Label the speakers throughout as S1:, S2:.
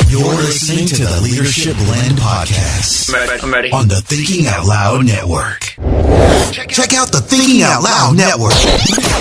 S1: You're listening to the Leadership Blend Podcast.
S2: I'm ready.
S1: On the Thinking Out Loud Network. Check out the Thinking Out Loud Network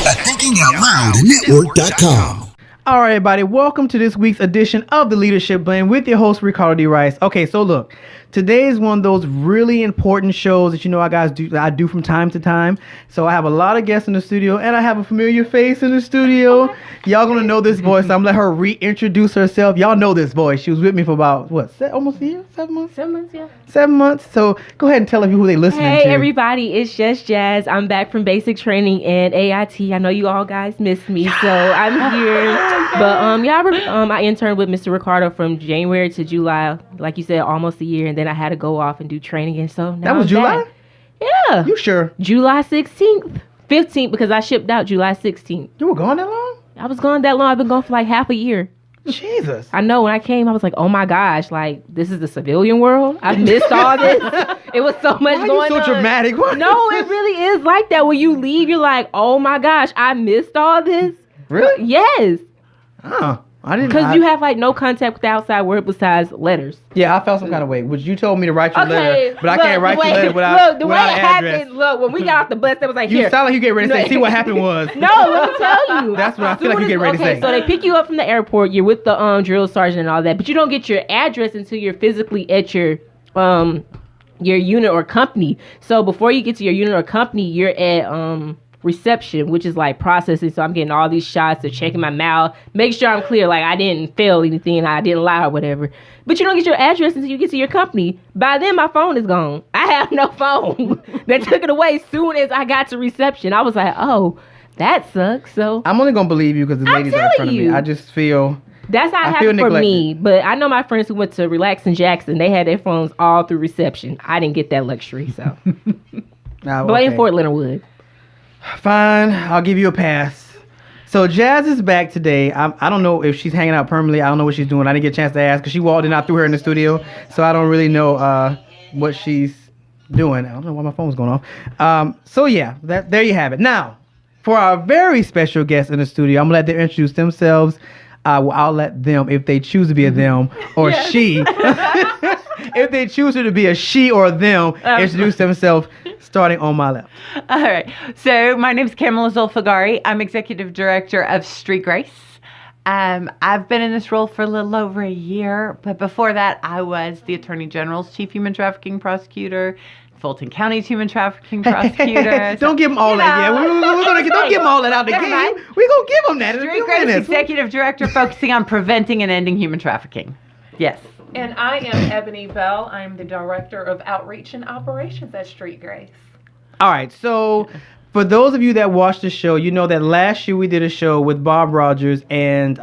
S1: at thinkingoutloudnetwork.com.
S3: All right, everybody. Welcome to this week's edition of the Leadership Blend with your host, Ricardo D. Rice. Okay, so look, today is one of those really important shows that I do from time to time. So I have a lot of guests in the studio, and I have a familiar face in the studio. Y'all gonna know this voice. So I'm gonna let her reintroduce herself. Y'all know this voice. She was with me for about almost a year, 7 months.
S4: 7 months, yeah.
S3: 7 months. So go ahead and tell them who they listening to.
S4: Hey everybody, it's just Jazz. I'm back from basic training and AIT. I know you all guys missed me, so I'm here. But I interned with Mr. Ricardo from January to July, like you said, almost a year, and then I had to go off and do training, and so now
S3: that was
S4: I'm
S3: July?
S4: back. Yeah.
S3: You sure?
S4: July 16th, 15th, because I shipped out July 16th.
S3: You were gone that long?
S4: I was gone that long. I've been gone for like half a year.
S3: Jesus.
S4: I know. When I came, I was like, oh my gosh, like, this is the civilian world? I've missed all this. It was so much
S3: Why
S4: going on.
S3: Are you so dramatic? What?
S4: No, it really is like that. When you leave, you're like, oh my gosh, I missed all this.
S3: Really?
S4: Yes.
S3: Oh, I didn't.
S4: Because you have like no contact with the outside world besides letters.
S3: Yeah, I felt some kind of way. Which you told me to write you a letter, but I can't write you a letter without
S4: the way
S3: an
S4: it
S3: address.
S4: happened, look, when we got off the bus, they was like,
S3: You
S4: here.
S3: sound like you get ready to say, see what happened was.
S4: No, let me tell you.
S3: That's what I feel like you get ready to say.
S4: So they pick you up from the airport. You're with the drill sergeant and all that, but you don't get your address until you're physically at your unit or company. So before you get to your unit or company, you're at reception, which is like processing. So I'm getting all these shots, they're checking my mouth, make sure I'm clear, like I didn't fail anything, I didn't lie or whatever. But you don't get your address until you get to your company. By then my phone is gone. I have no phone. They took it away as soon as I got to reception. I was like, oh, that sucks. So
S3: I'm only gonna believe you because the ladies are in front of me. I just feel
S4: that's how it happened for me. But I know my friends who went to Relax in Jackson, they had their phones all through reception. I didn't get that luxury, so blame Fort Leonard Wood.
S3: Fine, I'll give you a pass. So Jazz is back today. I don't know if she's hanging out permanently. I don't know what she's doing. I didn't get a chance to ask because she walked in. I threw her in the studio, so I don't really know what she's doing. I don't know why my phone's going off. So yeah, there you have it. Now, for our very special guest in the studio, I'm gonna let them introduce themselves. I'll let them, if they choose to be a them or she, if they choose to be a she or a them, introduce themselves, starting on my left.
S5: All right. So my name is Camila Zolfaghari. I'm Executive Director of Street Grace. I've been in this role for a little over a year, but before that, I was the Attorney General's Chief Human Trafficking Prosecutor, Fulton County's Human Trafficking Prosecutor.
S3: Don't give them all that yet. Don't give them all that out there. We're going to give them that.
S5: Street Grace Executive Director focusing on preventing and ending human trafficking. Yes.
S6: And I am Ebony Bell. I'm the Director of Outreach and Operations at Street Grace.
S3: All right. So for those of you that watched the show, you know that last year we did a show with Bob Rogers, and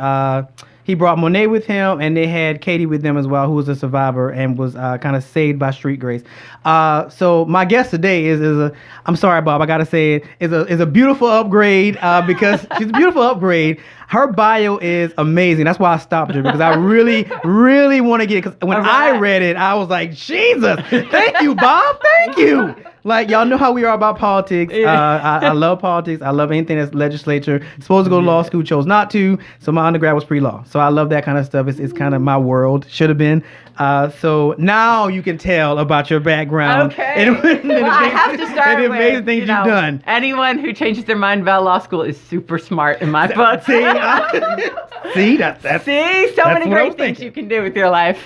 S3: he brought Monet with him, and they had Katie with them as well, who was a survivor and was kind of saved by Street Grace. So my guest today is I'm sorry, Bob, I gotta say it, is a beautiful upgrade because she's a beautiful upgrade. Her bio is amazing. That's why I stopped her, because I really, really want to get it. Because when I read it, I was like, Jesus, thank you, Bob, thank you. Like, y'all know how we are about politics. I love politics. I love anything that's legislature. Supposed to go to law school, chose not to. So my undergrad was pre-law. So I love that kind of stuff. It's kind of my world. Should have been. So now you can tell about your background.
S5: Okay. I have to start
S3: and the
S5: with
S3: amazing things you've done.
S5: Anyone who changes their mind about law school is super smart in my book.
S3: See, that's
S5: so many great things you can do with your life.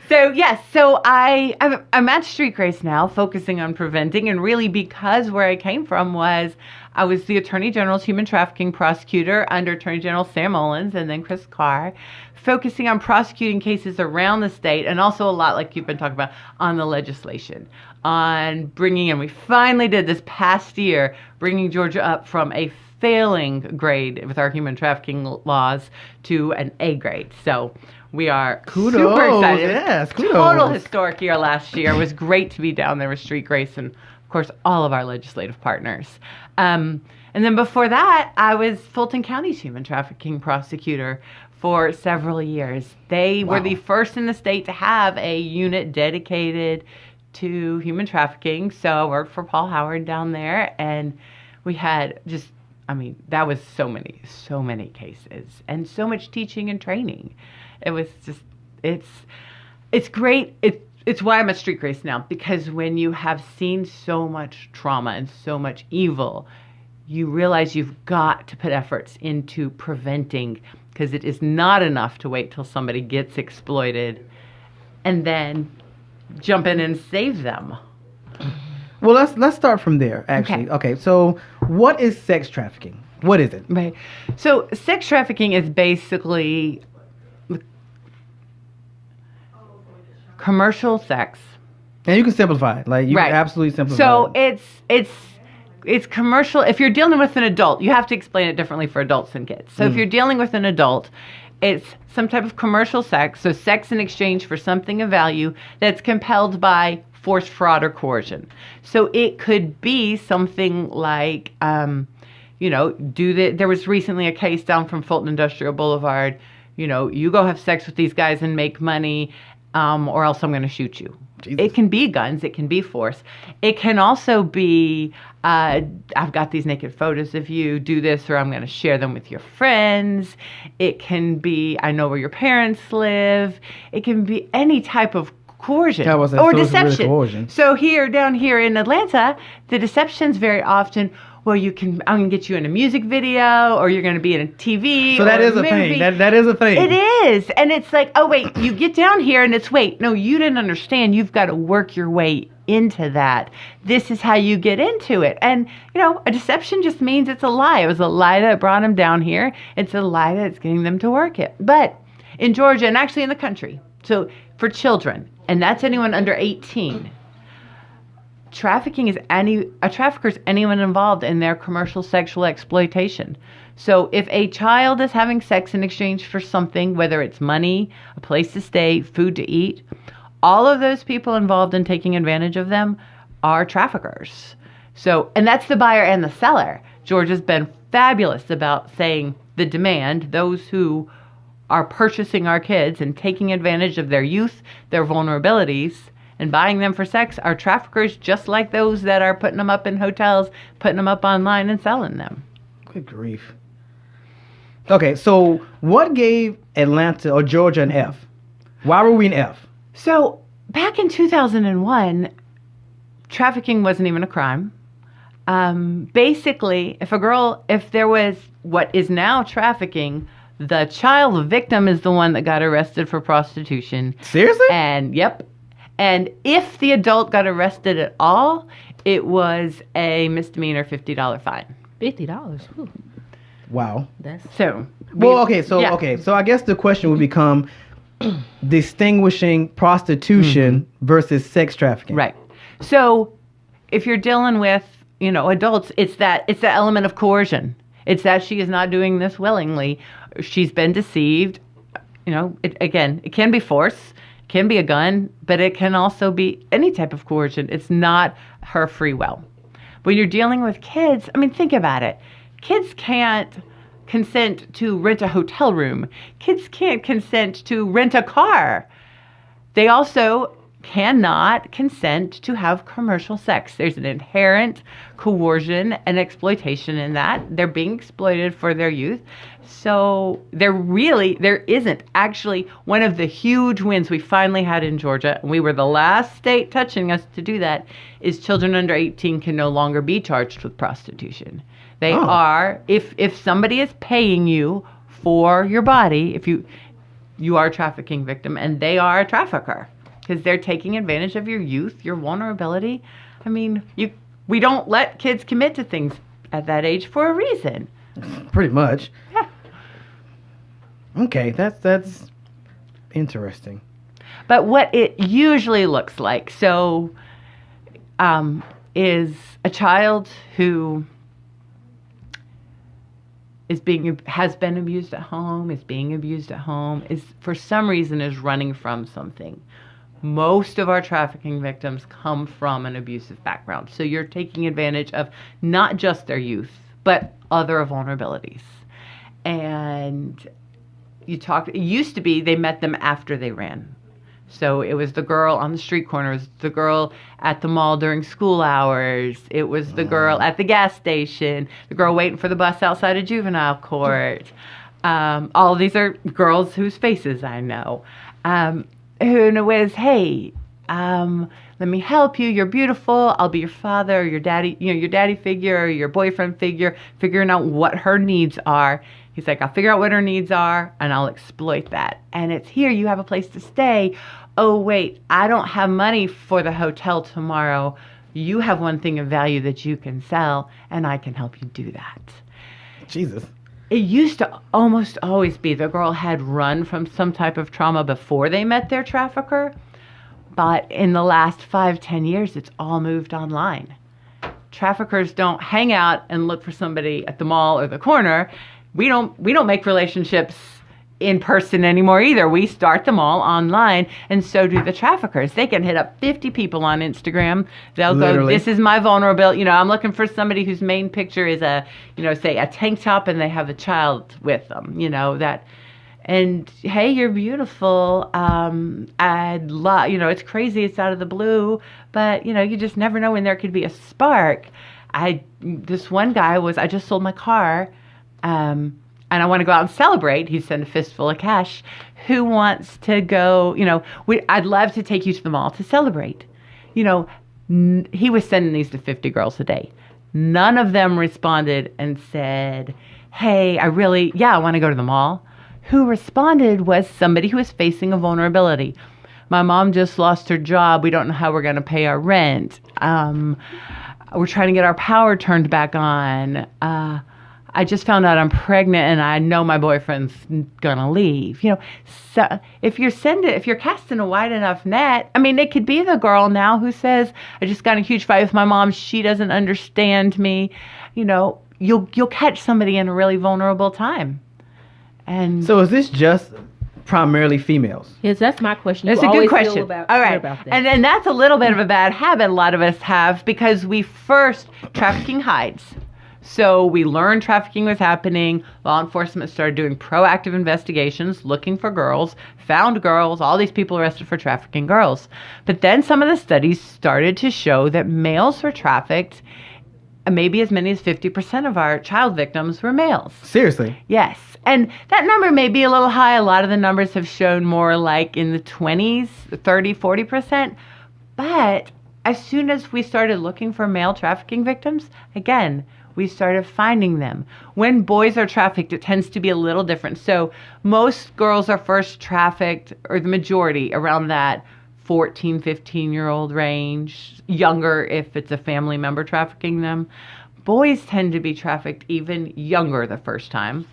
S5: So I'm at Street Grace now, focusing on preventing, and really because where I came from was I was the Attorney General's Human Trafficking Prosecutor under Attorney General Sam Olens and then Chris Carr, focusing on prosecuting cases around the state, and also a lot, like you've been talking about, on the legislation, on bringing in, we finally did this past year, bringing Georgia up from a failing grade with our human trafficking laws to an A grade. So we are super excited.
S3: Yes, kudos.
S5: Total historic year last year. It was great to be down there with Street Grace and, of course, all of our legislative partners. And then before that, I was Fulton County's human trafficking prosecutor for several years. They were the first in the state to have a unit dedicated to human trafficking. So I worked for Paul Howard down there, and we had just I mean, that was so many cases and so much teaching and training. It was just, it's great. It's why I'm a street grace now, because when you have seen so much trauma and so much evil, you realize you've got to put efforts into preventing, because it is not enough to wait till somebody gets exploited and then jump in and save them.
S3: Well, let's start from there, actually. Okay, so what is sex trafficking? What is it?
S5: Right. So sex trafficking is basically commercial sex.
S3: And you can simplify it. Like, you can absolutely simplify
S5: so
S3: it.
S5: it's commercial. If you're dealing with an adult, you have to explain it differently for adults and kids. So if you're dealing with an adult, it's some type of commercial sex, so sex in exchange for something of value that's compelled by force, fraud, or coercion. So it could be something like, there was recently a case down from Fulton Industrial Boulevard, you go have sex with these guys and make money, or else I'm going to shoot you. Jesus. It can be guns. It can be force. It can also be, I've got these naked photos of you, do this, or I'm going to share them with your friends. It can be, I know where your parents live. It can be any type of coercion or deception. Really so down here in Atlanta, the deception's very often, well, I'm going to get you in a music video, or you're going to be in a TV.
S3: So that is a thing. That is a thing.
S5: It is. And it's like, oh, wait, you get down here and it's, wait, no, you didn't understand. You've got to work your way into that. This is how you get into it. And, a deception just means it's a lie. It was a lie that brought them down here. It's a lie that's getting them to work it. But in Georgia, and actually in the country, so for children, and that's anyone under 18, trafficking is a trafficker is anyone involved in their commercial sexual exploitation. So if a child is having sex in exchange for something, whether it's money, a place to stay, food to eat, all of those people involved in taking advantage of them are traffickers. So, and that's the buyer and the seller. Georgia's been fabulous about saying the demand, those who are purchasing our kids and taking advantage of their youth, their vulnerabilities, and buying them for sex are traffickers, just like those that are putting them up in hotels, putting them up online and selling them.
S3: Good grief. Okay, so what gave Atlanta or Georgia an F? Why were we an F?
S5: So back in 2001, trafficking wasn't even a crime. Basically, if there was what is now trafficking, the child victim is the one that got arrested for prostitution.
S3: Seriously?
S5: And if the adult got arrested at all, it was a misdemeanor $50 fine.
S4: $50? Ooh.
S3: Wow.
S5: So
S3: I guess the question would become distinguishing prostitution versus sex trafficking.
S5: Right. So if you're dealing with, adults, it's the element of coercion. It's that she is not doing this willingly. She's been deceived. It can be force. Can be a gun, but it can also be any type of coercion. It's not her free will. When you're dealing with kids, think about it. Kids can't consent to rent a hotel room. Kids can't consent to rent a car. They also cannot consent to have commercial sex. There's an inherent coercion and exploitation in that. They're being exploited for their youth. So there isn't. Actually, one of the huge wins we finally had in Georgia, and we were the last state touching us to do that, is children under 18 can no longer be charged with prostitution. They are, if somebody is paying you for your body, if you are a trafficking victim, and they are a trafficker, because they're taking advantage of your youth, your vulnerability. We don't let kids commit to things at that age for a reason.
S3: Pretty much.
S5: Yeah.
S3: Okay, that's interesting.
S5: But what it usually looks like, is a child who has been abused at home, is being abused at home, is for some reason is running from something. Most of our trafficking victims come from an abusive background. So you're taking advantage of not just their youth, but other vulnerabilities. And it used to be they met them after they ran. So it was the girl on the street corner, it was the girl at the mall during school hours, it was the girl at the gas station, the girl waiting for the bus outside a juvenile court. All of these are girls whose faces I know. Who was, hey, let me help you. You're beautiful. I'll be your father, or your daddy, your daddy figure, or your boyfriend figure, figuring out what her needs are. He's like, I'll figure out what her needs are, and I'll exploit that. And it's here. You have a place to stay. Oh, wait, I don't have money for the hotel tomorrow. You have one thing of value that you can sell, and I can help you do that.
S3: Jesus.
S5: It used to almost always be the girl had run from some type of trauma before they met their trafficker. But in the last 5-10 years, it's all moved online. Traffickers don't hang out and look for somebody at the mall or the corner. We don't make relationships in person anymore either. We start them all online, and so do the traffickers. They can hit up 50 people on Instagram. They'll
S3: Literally.
S5: go, this is my vulnerability. I'm looking for somebody whose main picture is say a tank top, and they have a child with them, that. And hey, you're beautiful. I'd love, it's crazy. It's out of the blue, but you just never know when there could be a spark. This one guy I just sold my car, and I want to go out and celebrate. He sent a fistful of cash. Who wants to go? I'd love to take you to the mall to celebrate. He was sending these to 50 girls a day. None of them responded and said, hey, I want to go to the mall. Who responded was somebody who was facing a vulnerability. My mom just lost her job. We don't know how we're going to pay our rent. We're trying to get our power turned back on. I just found out I'm pregnant, and I know my boyfriend's going to leave. So if you're casting a wide enough net, it could be the girl now who says, I just got in a huge fight with my mom. She doesn't understand me. You'll catch somebody in a really vulnerable time. And
S3: So is this just primarily females?
S4: Yes, that's my question.
S5: That's
S4: You
S5: a good
S4: always
S5: question.
S4: feel about,
S5: All
S4: care
S5: right.
S4: about that.
S5: And then that's a little bit of a bad habit a lot of us have, because trafficking hides. So we learned trafficking was happening. Law enforcement started doing proactive investigations, looking for girls, found girls, all these people arrested for trafficking girls. But then some of the studies started to show that males were trafficked. Maybe as many as 50% of our child victims were males.
S3: Seriously?
S5: Yes. And that number may be a little high. A lot of the numbers have shown more like in the 20s, 30, 40%. But as soon as we started looking for male trafficking victims, again, we started finding them. When boys are trafficked, it tends to be a little different. So most girls are first trafficked, or the majority, around that 14, 15-year-old range, younger if it's a family member trafficking them. Boys tend to be trafficked even younger the first time.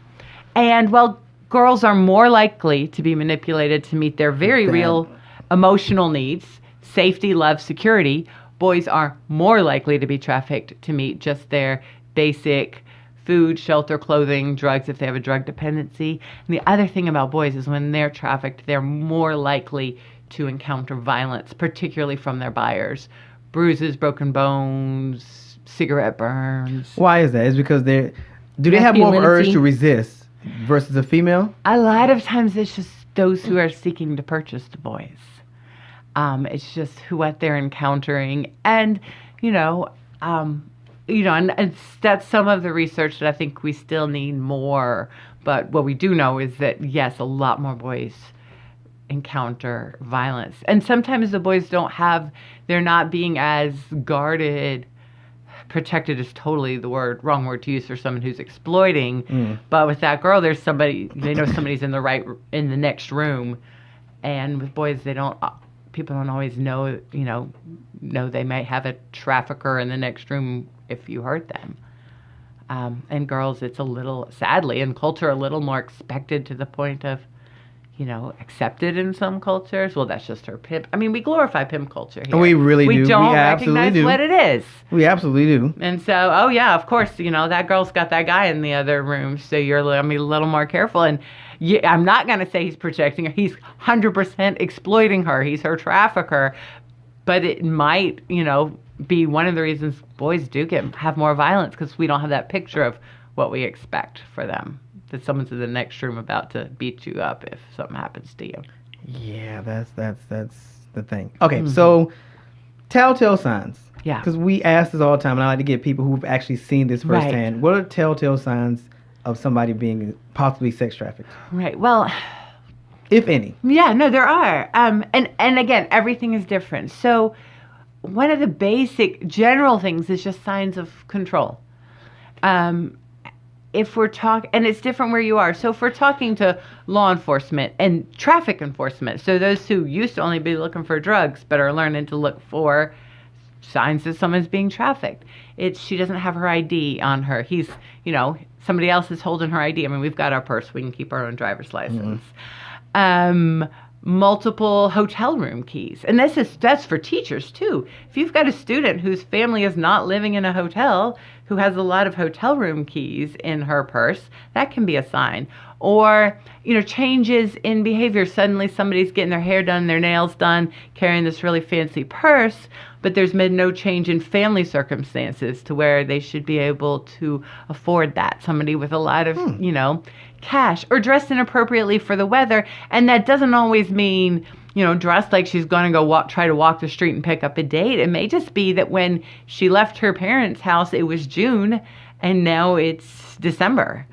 S5: And while girls are more likely to be manipulated to meet their very real emotional needs, safety, love, security, boys are more likely to be trafficked to meet just their basic food, shelter, clothing, drugs if they have a drug dependency. And the other thing about boys is when they're trafficked, they're more likely to encounter violence, particularly from their buyers. Bruises, broken bones, cigarette burns.
S3: Why is that? Is because do they have more of an urge to resist versus a female?
S5: A lot of times it's just those who are seeking to purchase the boys. It's just what they're encountering. And, and that's some of the research that I think we still need more. But what we do know is that, yes, a lot more boys encounter violence. And sometimes the boys they're not being as guarded. Protected is totally the wrong word to use for someone who's exploiting. But with that girl, there's somebody, they know somebody's in the next room. And with boys, people don't always know they might have a trafficker in the next room if you hurt them. And girls, it's sadly, in culture, a little more expected to the point of, accepted in some cultures. Well, that's just her pimp. We glorify pimp culture here.
S3: We really do.
S5: We don't
S3: We absolutely
S5: recognize
S3: do.
S5: what it is.
S3: We absolutely do.
S5: And so, of course, that girl's got that guy in the other room, so you're a little more careful. And I'm not going to say he's protecting her. He's 100% exploiting her. He's her trafficker. But it might, be one of the reasons boys do have more violence, because we don't have that picture of what we expect for them. That someone's in the next room about to beat you up if something happens to you.
S3: Yeah, that's the thing. Okay, so telltale signs.
S5: Yeah.
S3: Because we ask this all the time, and I like to get people who've actually seen this
S5: Right.
S3: firsthand. What are telltale signs of somebody being possibly sex trafficked,
S5: Right. Well,
S3: if any?
S5: yeah, no, there are. And again, everything is different. So one of the basic general things is just signs of control. If we're talking, and it's different where you are. So if we're talking to law enforcement and traffic enforcement, so those who used to only be looking for drugs but are learning to look for signs that someone's being trafficked. She doesn't have her ID on her. He's, somebody else is holding her ID. I mean, we've got our purse. We can keep our own driver's license. Multiple hotel room keys. And that's for teachers too. If you've got a student whose family is not living in a hotel, who has a lot of hotel room keys in her purse, that can be a sign. Or, changes in behavior. Suddenly somebody's getting their hair done, their nails done, carrying this really fancy purse, but there's been no change in family circumstances to where they should be able to afford that. Somebody with a lot of, cash, or dressed inappropriately for the weather. And that doesn't always mean, dressed like she's going to go try to walk the street and pick up a date. It may just be that when she left her parents' house, it was June, and now it's December.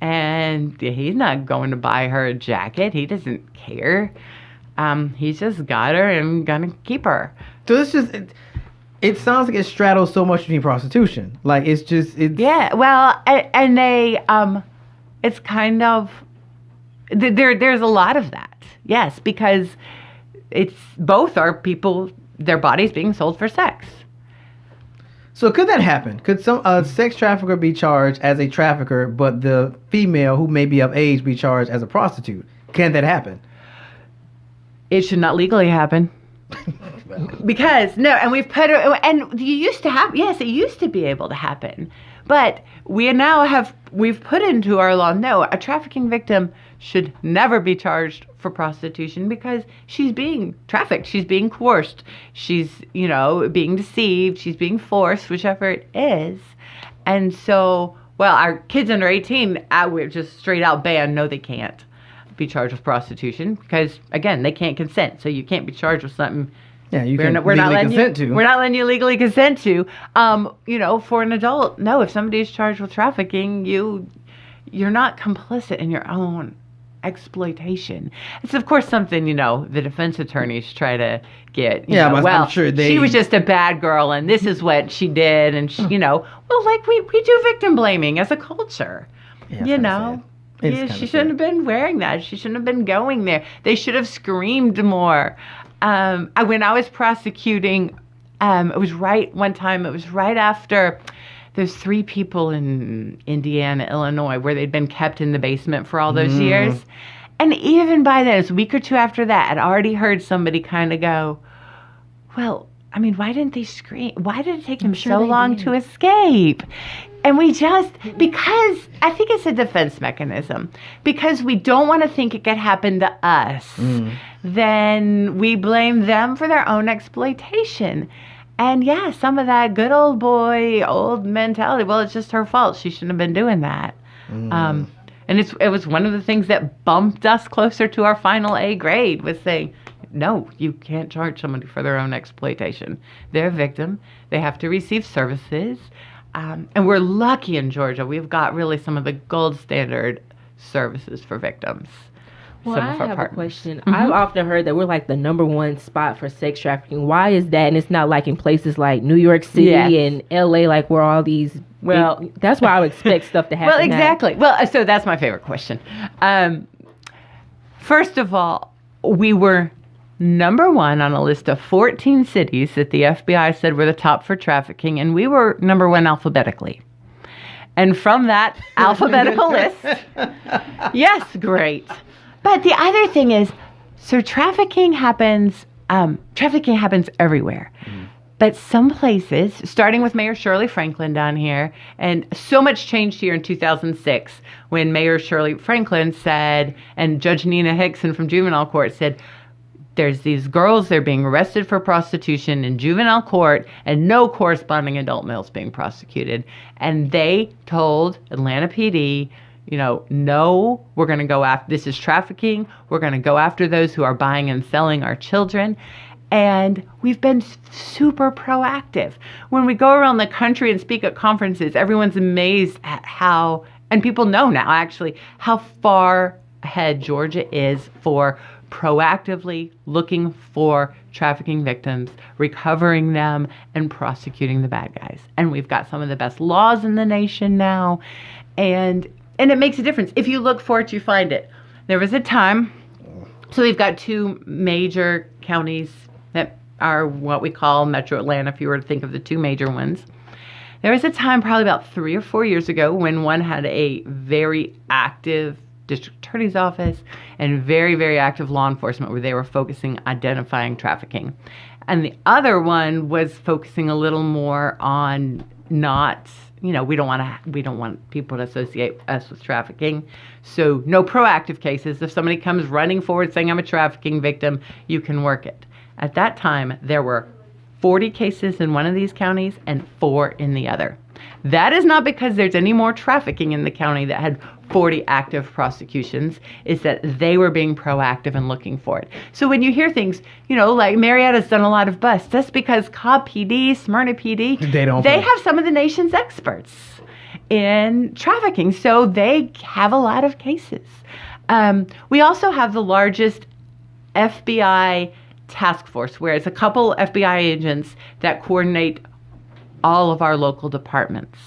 S5: And he's not going to buy her a jacket. He doesn't care. He's just got her and gonna keep her.
S3: So it's just, it sounds like it straddles so much between prostitution. Like, it's
S5: Yeah, well, and they, it's kind of, there's a lot of that. Yes, because it's both are people, their bodies being sold for sex.
S3: So could that happen? Could some sex trafficker be charged as a trafficker, but the female who may be of age be charged as a prostitute? Can that happen?
S5: It should not legally happen. Because, no, and we've put, and you used to have, yes, it used to be able to happen. But we've put into our law, no, a trafficking victim should never be charged for prostitution because she's being trafficked. She's being coerced. She's, being deceived. She's being forced, whichever it is. And so, well, our kids under 18, we're just straight out banned. No, they can't be charged with prostitution because, again, they can't consent. So you can't be charged with something.
S3: Yeah, we're not letting you
S5: legally consent to. For an adult, no. If somebody is charged with trafficking, you're not complicit in your own exploitation. It's of course something the defense attorneys try to get.
S3: I'm sure
S5: she was just a bad girl, and this is what she did, and she, like we do victim blaming as a culture.
S3: Yeah,
S5: she shouldn't have been wearing that. She shouldn't have been going there. They should have screamed more. When I was prosecuting, it was right after there's 3 people in Indiana, Illinois, where they'd been kept in the basement for all those years. And even by then, a week or 2 after that, I'd already heard somebody kind of go, well, I mean, why didn't they scream? Why did it take them so long to escape? And because I think it's a defense mechanism, because we don't want to think it could happen to us, then we blame them for their own exploitation. And yeah, some of that good old mentality, well, it's just her fault. She shouldn't have been doing that. And it was one of the things that bumped us closer to our final A grade, was saying, no, you can't charge somebody for their own exploitation. They're a victim. They have to receive services. And we're lucky in Georgia. We've got really some of the gold standard services for victims.
S4: Well, I have a question. I've often heard that we're like the number 1 spot for sex trafficking. Why is that? And it's not like in places like New York City and LA, like where all these. Well, that's why I would expect stuff to happen.
S5: Well, exactly. Now. Well, so that's my favorite question. First of all, we were number 1 on a list of 14 cities that the FBI said were the top for trafficking, and we were number 1 alphabetically. And from that alphabetical list, yes, great. But the other thing is, so trafficking happens everywhere. But some places, starting with Mayor Shirley Franklin down here, and so much changed here in 2006 when Mayor Shirley Franklin said, and Judge Nina Hickson from juvenile court said, there's these girls, they're being arrested for prostitution in juvenile court and no corresponding adult males being prosecuted. And they told Atlanta PD, no, we're going to go after, this is trafficking. We're going to go after those who are buying and selling our children. And we've been super proactive. When we go around the country and speak at conferences, everyone's amazed at how, and people know now actually, how far ahead Georgia is for proactively looking for trafficking victims, recovering them, and prosecuting the bad guys. And we've got some of the best laws in the nation now. And it makes a difference. If you look for it, you find it. There was a time, so we've got 2 major counties that are what we call Metro Atlanta, if you were to think of the 2 major ones. There was a time probably about 3 or 4 years ago when one had a very active district attorney's office and very, very active law enforcement where they were focusing identifying trafficking. And the other one was focusing a little more on not, we don't want people to associate us with trafficking. So no proactive cases. If somebody comes running forward saying I'm a trafficking victim, you can work it. At that time, there were 40 cases in one of these counties and 4 in the other. That is not because there's any more trafficking in the county that had 40 active prosecutions. It's that they were being proactive and looking for it. So when you hear things, like Marietta's done a lot of busts, that's because Cobb PD, Smyrna PD, they have some of the nation's experts in trafficking. So they have a lot of cases. We also have the largest FBI task force, where it's a couple FBI agents that coordinate all of our local departments.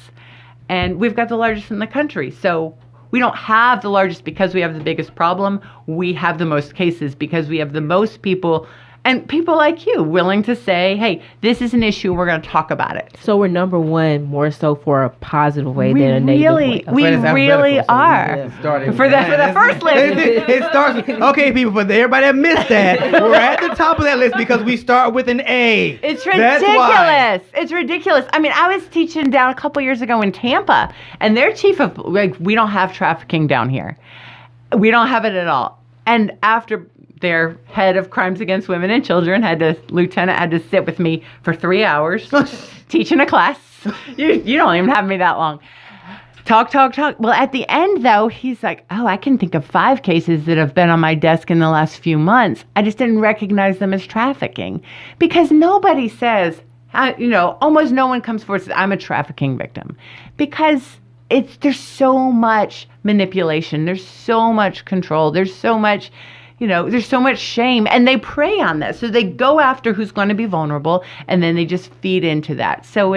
S5: And we've got the largest in the country. So we don't have the largest because we have the biggest problem. We have the most cases because we have the most people, and people like you willing to say, hey, this is an issue, we're going to talk about it.
S4: So we're number one more so for a positive way than a negative way.
S5: We really are. For the first list.
S3: It starts, okay, people, for everybody that missed that, we're at the top of that list because we start with an A.
S5: It's ridiculous. It's ridiculous. I mean, I was teaching down a couple years ago in Tampa, and their chief of, we don't have trafficking down here. We don't have it at all. And after their head of crimes against women and children lieutenant had to sit with me for 3 hours teaching a class. You don't even have me that long. Talk. Well, at the end, though, he's like, oh, I can think of 5 cases that have been on my desk in the last few months. I just didn't recognize them as trafficking. Because nobody says, almost no one comes forward and says, I'm a trafficking victim. Because there's so much manipulation. There's so much control. There's so much there's so much shame, and they prey on that. So they go after who's going to be vulnerable, and then they just feed into that. So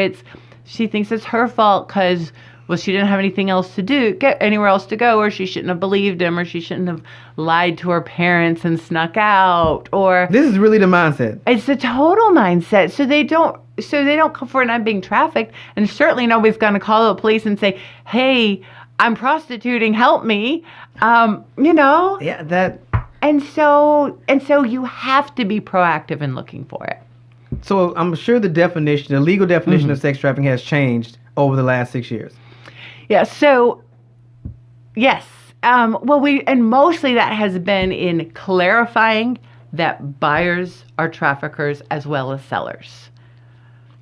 S5: she thinks it's her fault because, well, she didn't have anything else to do, get anywhere else to go, or she shouldn't have believed him, or she shouldn't have lied to her parents and snuck out, or...
S3: This is really the mindset.
S5: It's the total mindset. So they don't come forward and I'm being trafficked, and certainly nobody's going to call the police and say, hey, I'm prostituting, help me.
S3: Yeah, that...
S5: And so you have to be proactive in looking for it.
S3: So I'm sure the legal definition of sex trafficking has changed over the last 6 years.
S5: Yeah. So, yes. Mostly that has been in clarifying that buyers are traffickers as well as sellers.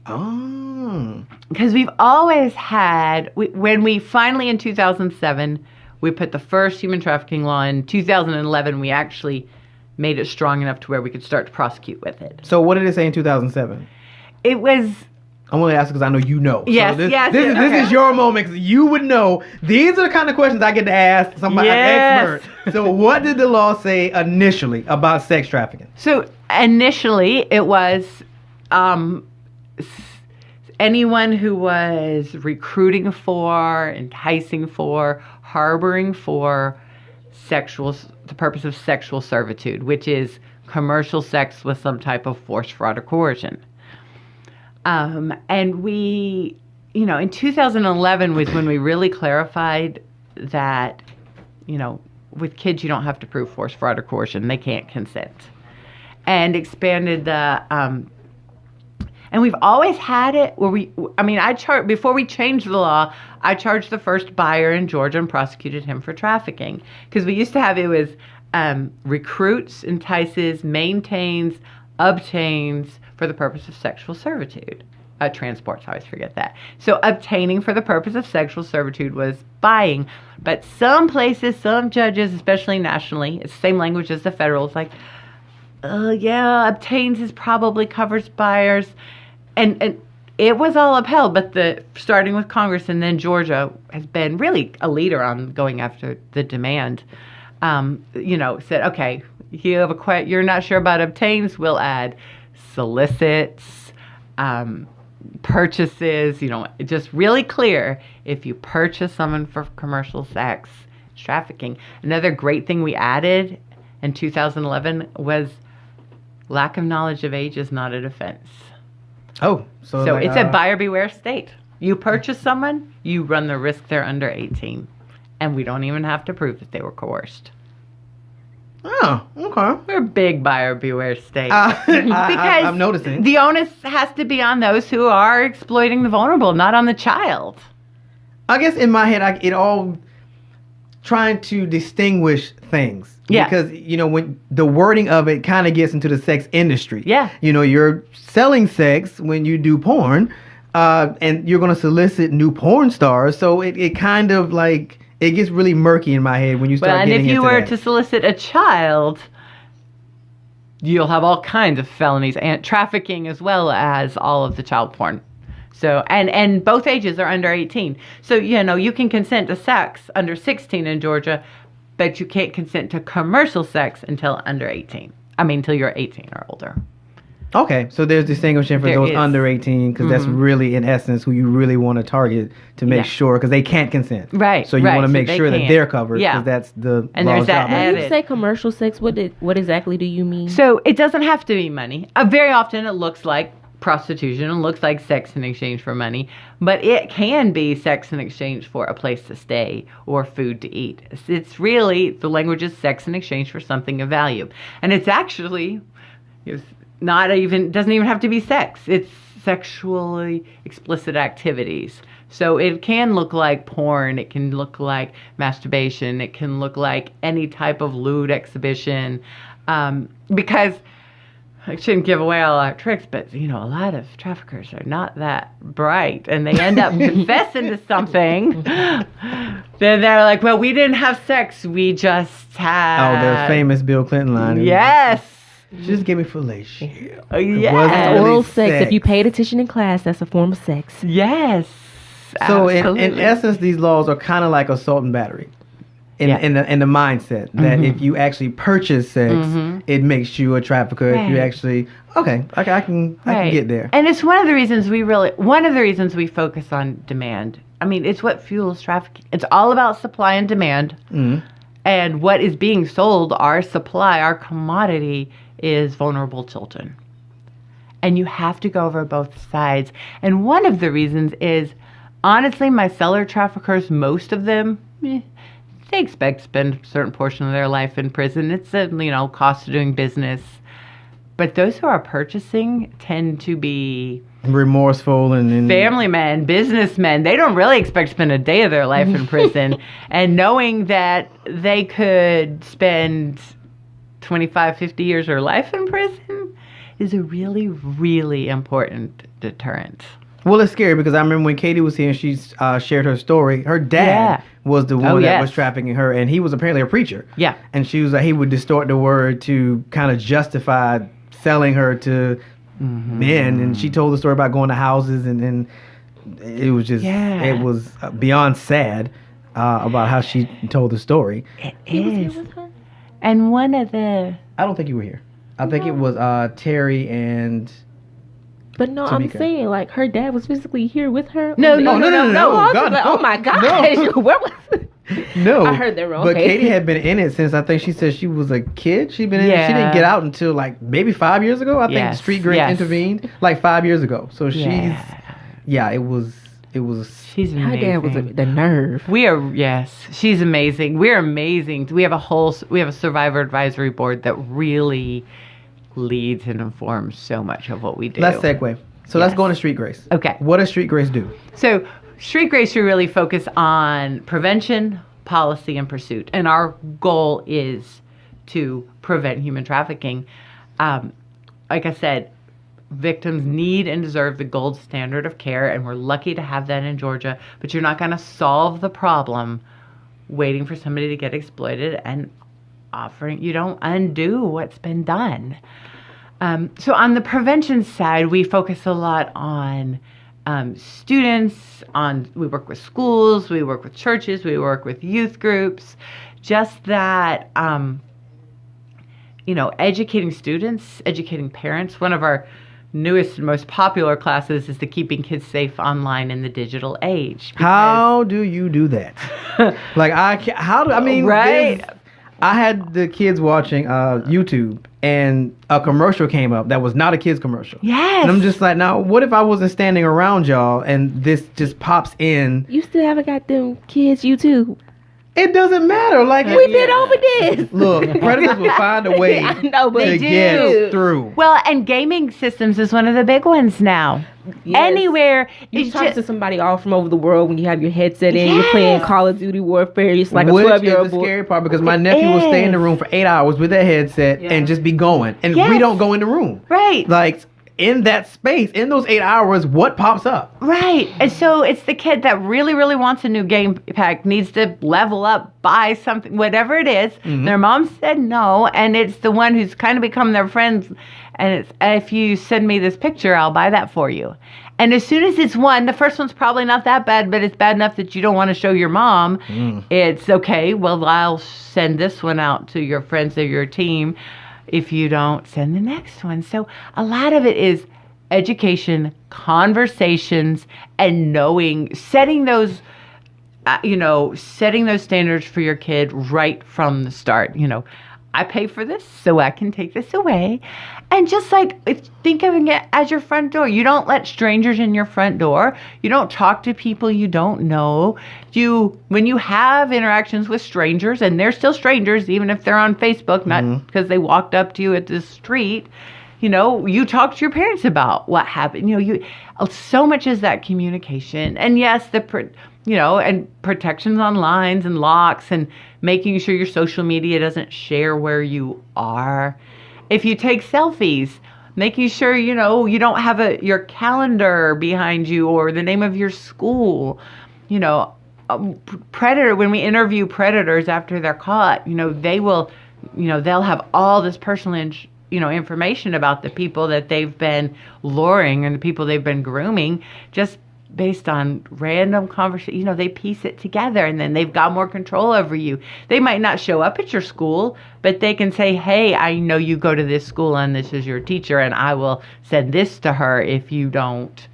S3: Oh.
S5: Because we've always had, when we finally in 2007, we put the first human trafficking law in 2011. We actually made it strong enough to where we could start to prosecute with it.
S3: So what did it say in 2007?
S5: It was...
S3: I'm going to ask because I know you know.
S5: Yes,
S3: so
S5: this
S3: is your moment. You would know. These are the kind of questions I get to ask somebody, an expert. So what did the law say initially about sex trafficking?
S5: So initially it was... anyone who was recruiting for, enticing for, harboring for the purpose of sexual servitude, which is commercial sex with some type of force, fraud, or coercion. And we, in 2011 was when we really clarified that, with kids you don't have to prove force, fraud, or coercion. They can't consent. And expanded the... And we've always had it where before we changed the law, I charged the first buyer in Georgia and prosecuted him for trafficking. Because we used to have, it was recruits, entices, maintains, obtains for the purpose of sexual servitude. transports. I always forget that. So obtaining for the purpose of sexual servitude was buying. But some places, some judges, especially nationally, it's the same language as the federal, it's like, yeah, obtains is probably covers buyers. And it was all upheld, but starting with Congress and then Georgia has been really a leader on going after the demand. Said, okay, you have you're not sure about obtains, we'll add solicits, purchases, just really clear. If you purchase someone for commercial sex, trafficking. Another great thing we added in 2011 was lack of knowledge of age is not a defense.
S3: Oh,
S5: so it's a buyer beware state. You purchase someone, you run the risk they're under 18. And we don't even have to prove that they were coerced.
S3: Oh, okay.
S5: We're a big buyer beware state.
S3: Because I'm noticing.
S5: The onus has to be on those who are exploiting the vulnerable, not on the child.
S3: I guess in my head, it all trying to distinguish things.
S5: Yeah.
S3: Because, when the wording of it kind of gets into the sex industry.
S5: Yeah.
S3: You're selling sex when you do porn, and you're going to solicit new porn stars. So it kind of like, it gets really murky in my head when you start getting into that.
S5: And if you were to solicit a child, you'll have all kinds of felonies and trafficking as well as all of the child porn. So, and both ages are under 18. So, you can consent to sex under 16 in Georgia, but you can't consent to commercial sex until until you're 18 or older.
S3: Okay, so there's distinguishing for those under 18 because that's really, in essence, who you really want to target to make sure, because they can't consent.
S5: Right.
S3: So you want to make sure that they're covered because that's the
S5: and there's that
S3: job.
S4: When you say commercial sex, what exactly do you mean?
S5: So it doesn't have to be money. Very often it looks like prostitution and looks like sex in exchange for money, but it can be sex in exchange for a place to stay or food to eat. It's really, the language is sex in exchange for something of value. And it's actually doesn't even have to be sex. It's sexually explicit activities. So it can look like porn, it can look like masturbation, it can look like any type of lewd exhibition, because I shouldn't give away all our tricks, but, a lot of traffickers are not that bright, and they end up confessing to something. Then they're like, well, we didn't have sex, we just had...
S3: Oh, the famous Bill Clinton line.
S5: Yes!
S3: Just give me fellatio.
S5: Yes.
S4: Oral sex. If you paid attention in class, that's a form of sex.
S5: Yes.
S3: So in essence, these laws are kind of like assault and battery. In the mindset that if you actually purchase sex, it makes you a trafficker.
S5: Right.
S3: If you actually, I can get there.
S5: And it's one of the reasons we focus on demand. I mean, it's what fuels trafficking. It's all about supply and demand. And what is being sold, our supply, our commodity, is vulnerable children. And you have to go over both sides. And one of the reasons is, honestly, my seller traffickers, most of them, they expect to spend a certain portion of their life in prison. It's a, cost of doing business. But those who are purchasing tend to be
S3: remorseful and
S5: family men, businessmen. They don't really expect to spend a day of their life in prison. And knowing that they could spend 25, 50 years of their life in prison is a really, really important deterrent.
S3: Well, it's scary because I remember when Katie was here and she shared her story, her dad was the one that was trafficking her, and he was apparently a preacher. Yeah. And she was like, he would distort the word to kind of justify selling her to men. And she told the story about going to houses, and it was just, it was beyond sad about how she told the story.
S5: It is. And one of the...
S3: I don't think you were here. I think it was Terry and...
S4: But no,
S3: Tamika.
S4: I'm saying, like, her dad was physically here with her.
S5: No.
S4: Oh my gosh. Where was it?
S3: No.
S4: I heard that wrong.
S3: But Katie had been in it since, I think she said she was a kid. She'd been in it. She didn't get out until, like, maybe 5 years ago. I think Street Grace intervened, like, 5 years ago. So she's... Yeah, it was...
S5: She's amazing.
S4: Her dad was the nerve.
S5: She's amazing. We're amazing. We have a survivor advisory board that really leads and informs so much of what we do.
S3: Let's segue. So let's go into Street Grace.
S5: Okay.
S3: What does Street Grace do?
S5: So Street Grace, we really focus on prevention, policy, and pursuit. And our goal is to prevent human trafficking. Like I said, victims need and deserve the gold standard of care, and we're lucky to have that in Georgia. But you're not going to solve the problem waiting for somebody to get exploited and offering. You don't undo what's been done. So on the prevention side, we focus a lot on students. We work with schools, we work with churches, we work with youth groups. Just that, educating students, educating parents. One of our newest and most popular classes is the Keeping Kids Safe Online in the Digital Age.
S3: How do you do that?
S5: Right?
S3: I had the kids watching YouTube, and a commercial came up that was not a kids commercial.
S5: Yes.
S3: And I'm just like, now, what if I wasn't standing around y'all and this just pops in?
S4: You still haven't got them kids YouTube.
S3: It doesn't matter. Like,
S4: We've been over this.
S3: Look, predators will find a way
S4: I know, but
S3: to get through.
S5: Well, and gaming systems is one of the big ones now.
S4: Yes.
S5: Anywhere.
S4: You talk to somebody all from over the world when you have your headset in, you're playing Call of Duty Warfare, it's like a 12-year-old
S3: Which is the
S4: boy.
S3: scary part, because my nephew will stay in the room for 8 hours with that headset and just be going. And we don't go in the room.
S5: Right.
S3: Like, in that space, in those 8 hours, what pops up?
S5: Right. And so it's the kid that really, really wants a new game pack, needs to level up, buy something, whatever it is.
S3: Mm-hmm.
S5: Their mom said no, and it's the one who's kind of become their friend. And it's, if you send me this picture, I'll buy that for you. And as soon as it's one, the first one's probably not that bad, but it's bad enough that you don't want to show your mom. It's okay. Well, I'll send this one out to your friends or your team. If you don't, send the next one. So a lot of it is education, conversations, and setting those standards for your kid right from the start. I pay for this, so I can take this away. And just think of it as your front door. You don't let strangers in your front door. You don't talk to people you don't know. When you have interactions with strangers, and they're still strangers, even if they're on Facebook, not because they walked up to you at the street, you talk to your parents about what happened. So much is that communication. And yes, and protections on lines and locks, and making sure your social media doesn't share where you are. If you take selfies, making sure, you don't have your calendar behind you or the name of your school. Predator, when we interview predators after they're caught, they'll have all this personal information about the people that they've been luring and the people they've been grooming, just based on random conversation. They piece it together, and then they've got more control over you. They might not show up at your school, but they can say, hey, I know you go to this school and this is your teacher, and I will send this to her if you don't,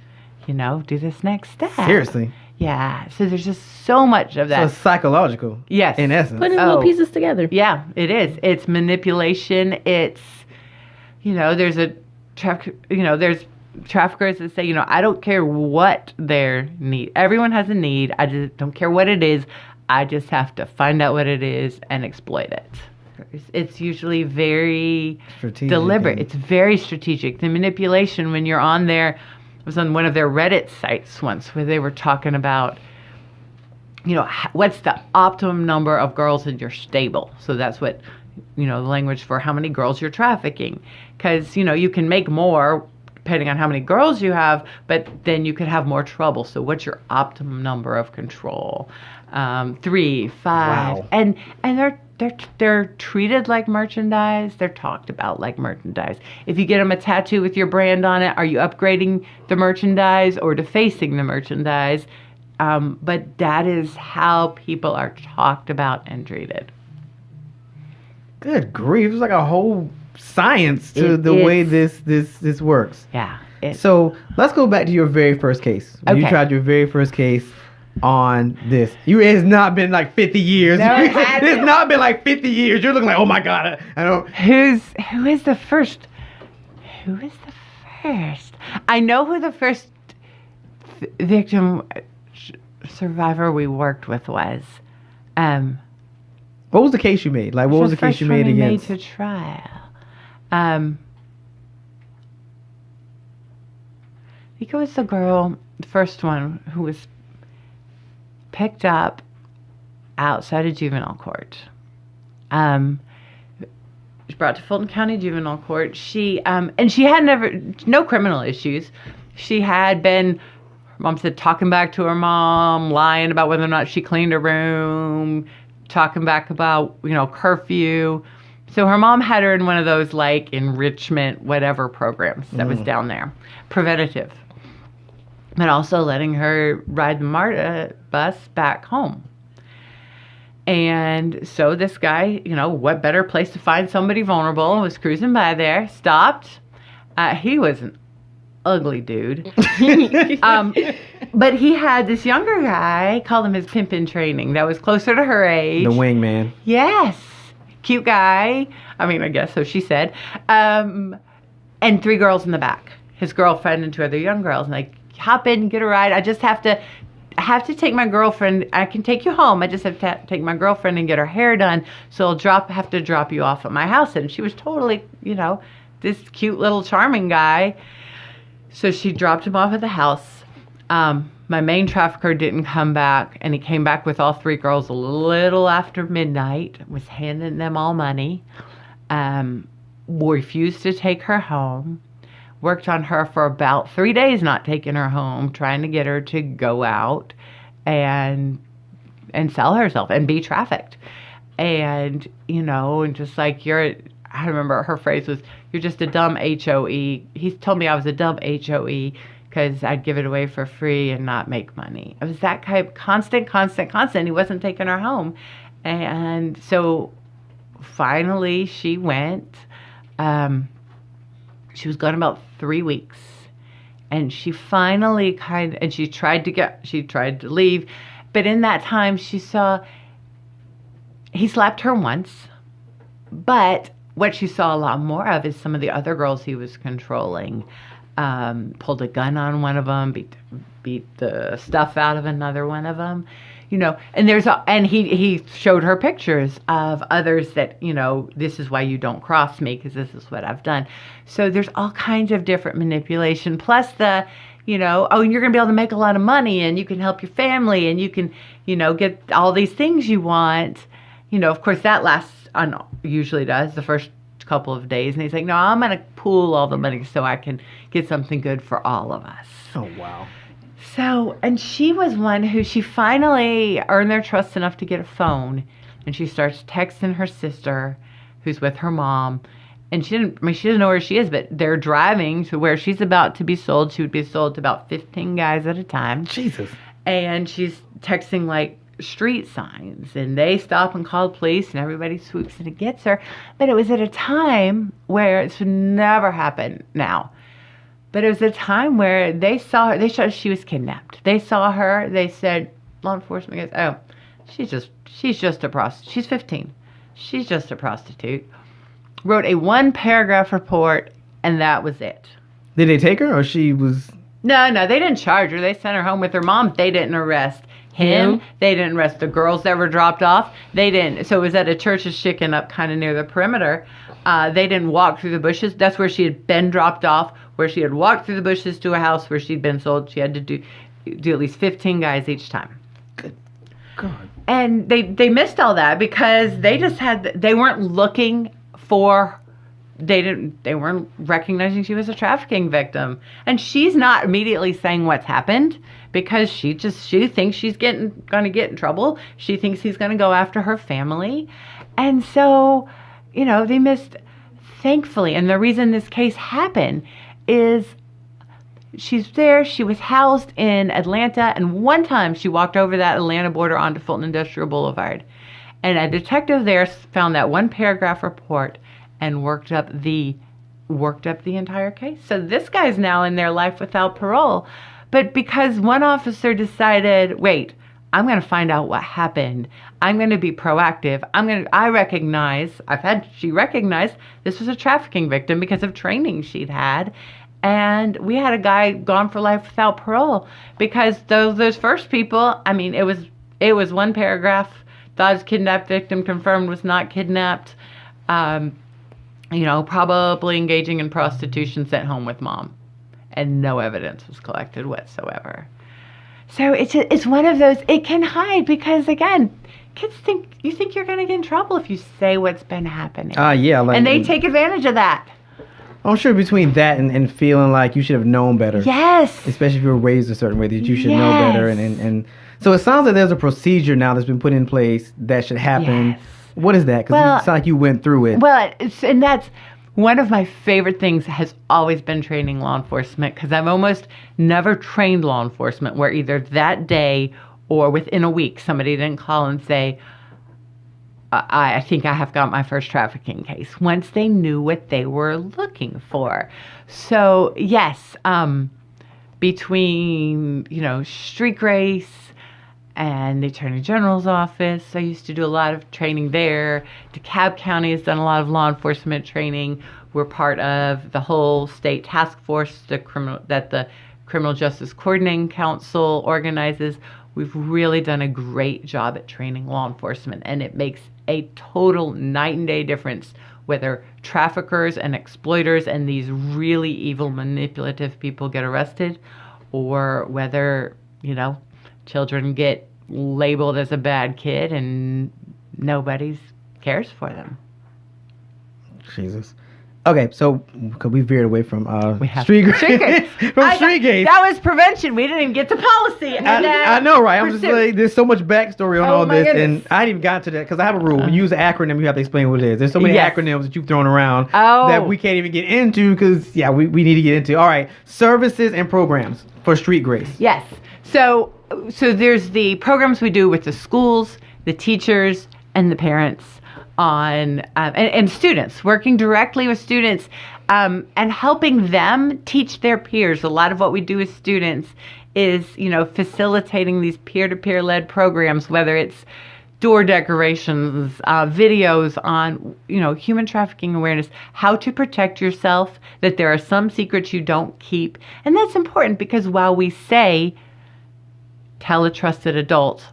S5: do this next step.
S3: Seriously.
S5: Yeah. So there's just so much of that.
S3: So it's psychological.
S5: Yes.
S3: In essence.
S4: Putting little pieces together.
S5: Yeah, it is. It's manipulation. It's, there's there's traffickers that say, I don't care what their need. Everyone has a need. I just don't care what it is. I just have to find out what it is and exploit it. It's usually very deliberate. It's very strategic. The manipulation, when you're on there, I was on one of their Reddit sites once where they were talking about, what's the optimum number of girls in your stable. So that's what, the language for how many girls you're trafficking. Because, you can make more depending on how many girls you have, but then you could have more trouble. So what's your optimum number of control? 3, 5.
S3: Wow.
S5: And they're treated like merchandise. They're talked about like merchandise. If you get them a tattoo with your brand on it, are you upgrading the merchandise or defacing the merchandise? But that is how people are talked about and treated.
S3: Good grief. It's like a whole science to the way this works.
S5: Yeah.
S3: So let's go back to your very first case. When you tried your very first case on this. It has not been like 50 years.
S5: No,
S3: it's not been like 50 years. You're looking like, oh my God. I don't.
S5: Who is the first? Who is the first? I know who the first victim survivor we worked with was.
S3: What was the case you made? Like, what was the case you made against?
S5: Made to trial. I think it was the girl, the first one, who was picked up outside of juvenile court. was brought to Fulton County Juvenile Court. She and she had no criminal issues. She had been, Mom said, talking back to her mom, lying about whether or not she cleaned her room, talking back about, curfew. So her mom had her in one of those like enrichment whatever programs that was down there, preventative, but also letting her ride the MARTA bus back home. And so this guy, what better place to find somebody vulnerable, was cruising by there, stopped. He was an ugly dude. But he had this younger guy, called him his pimp in training, that was closer to her age.
S3: The wingman.
S5: Yes. Cute guy. I mean, I guess so she said. And 3 girls in the back. His girlfriend and 2 other young girls. And like, hop in, get a ride. I just have to take my girlfriend. I can take you home. I just have to take my girlfriend and get her hair done. So I'll have to drop you off at my house. And she was totally, this cute little charming guy. So she dropped him off at the house. My main trafficker didn't come back, and he came back with all 3 girls a little after midnight, was handing them all money, refused to take her home, worked on her for about 3 days, not taking her home, trying to get her to go out and sell herself and be trafficked. And, and just like, I remember her phrase was, "You're just a dumb HOE." He told me I was a dumb HOE because I'd give it away for free and not make money. It was that kind of constant. He wasn't taking her home. And so finally she went. She was gone about 3 weeks. And she finally she tried to leave. But in that time she saw, he slapped her once. But what she saw a lot more of is some of the other girls he was controlling. Pulled a gun on one of them, beat the stuff out of another one of them, and he showed her pictures of others that, this is why you don't cross me, because this is what I've done. So there's all kinds of different manipulation, plus the, and you're going to be able to make a lot of money, and you can help your family, and you can, get all these things you want. Of course that lasts, usually does, the first couple of days, and he's like, no, I'm going to pool all the money so I can get something good for all of us.
S3: Oh, wow.
S5: So, and she was one who, she finally earned their trust enough to get a phone, and she starts texting her sister, who's with her mom, and she doesn't know where she is, but they're driving to where she's about to be sold. She would be sold to about 15 guys at a time.
S3: Jesus.
S5: And she's texting like street signs, and they stop and call the police, and everybody swoops in and gets her. But it was at a time where it's never happened now, but it was a time where they saw her. They saw she was kidnapped. They saw her. They said, law enforcement goes, oh, she's just a prostitute. She's 15. She's just a prostitute. Wrote a 1-paragraph report, and that was it.
S3: Did they take her, or she was?
S5: No, they didn't charge her. They sent her home with her mom. They didn't arrest him. They didn't arrest the girls that were dropped off. They didn't. So it was at a church's chicken up kind of near the perimeter. They didn't walk through the bushes. That's where she had been dropped off, where she had walked through the bushes to a house where she'd been sold. She had to do at least 15 guys each time.
S3: Good God.
S5: And they missed all that because they weren't looking for, they weren't recognizing she was a trafficking victim. And she's not immediately saying what's happened, because she thinks she's going to get in trouble. She thinks he's going to go after her family. And so, they missed, thankfully. And the reason this case happened is she's there. She was housed in Atlanta. And one time she walked over that Atlanta border onto Fulton Industrial Boulevard. And a detective there found that 1-paragraph report and worked up the entire case. So this guy's now in their life without parole. But because one officer decided, wait, I'm going to find out what happened. I'm going to be proactive. She recognized this was a trafficking victim because of training she'd had. And we had a guy gone for life without parole because those first people, I mean, it was 1 paragraph, thought was kidnapped, victim confirmed was not kidnapped, probably engaging in prostitution, sent home with mom. And no evidence was collected whatsoever. So it's one of those, it can hide because, again, kids think you're going to get in trouble if you say what's been happening.
S3: Yeah.
S5: And they take advantage of that.
S3: I'm sure between that and feeling like you should have known better.
S5: Yes.
S3: Especially if you were raised a certain way, that you should know better. And so it sounds like there's a procedure now that's been put in place that should happen.
S5: Yes.
S3: What is that? Because it sounds like you went through it.
S5: Well, and that's one of my favorite things has always been training law enforcement, because I've almost never trained law enforcement where either that day or within a week somebody didn't call and say, I think I have got my first trafficking case, once they knew what they were looking for. So, yes, between, Street Grace and the Attorney General's office, I used to do a lot of training there. DeKalb County has done a lot of law enforcement training. We're part of the whole state task force that the Criminal Justice Coordinating Council organizes. We've really done a great job at training law enforcement, and it makes a total night and day difference whether traffickers and exploiters and these really evil, manipulative people get arrested, or whether, children get labeled as a bad kid and nobody cares for them.
S3: Jesus. Okay, so because we veered away from Street Grace. Street Grace.
S5: That was prevention. We didn't even get to policy.
S3: I know, right? I'm just like, there's so much backstory on all this,
S5: goodness.
S3: and I didn't even got to that because I have a rule. We use an acronym. You have to explain what it is. There's so many acronyms that you've thrown around that we can't even get into because, we need to get into. All right, services and programs for Street Grace.
S5: Yes. So there's the programs we do with the schools, the teachers, and the parents on and students, working directly with students and helping them teach their peers. A lot of what we do with students is, facilitating these peer-to-peer led programs, whether it's door decorations, videos on, human trafficking awareness, how to protect yourself, that there are some secrets you don't keep. And that's important because while we say, tell a trusted adult,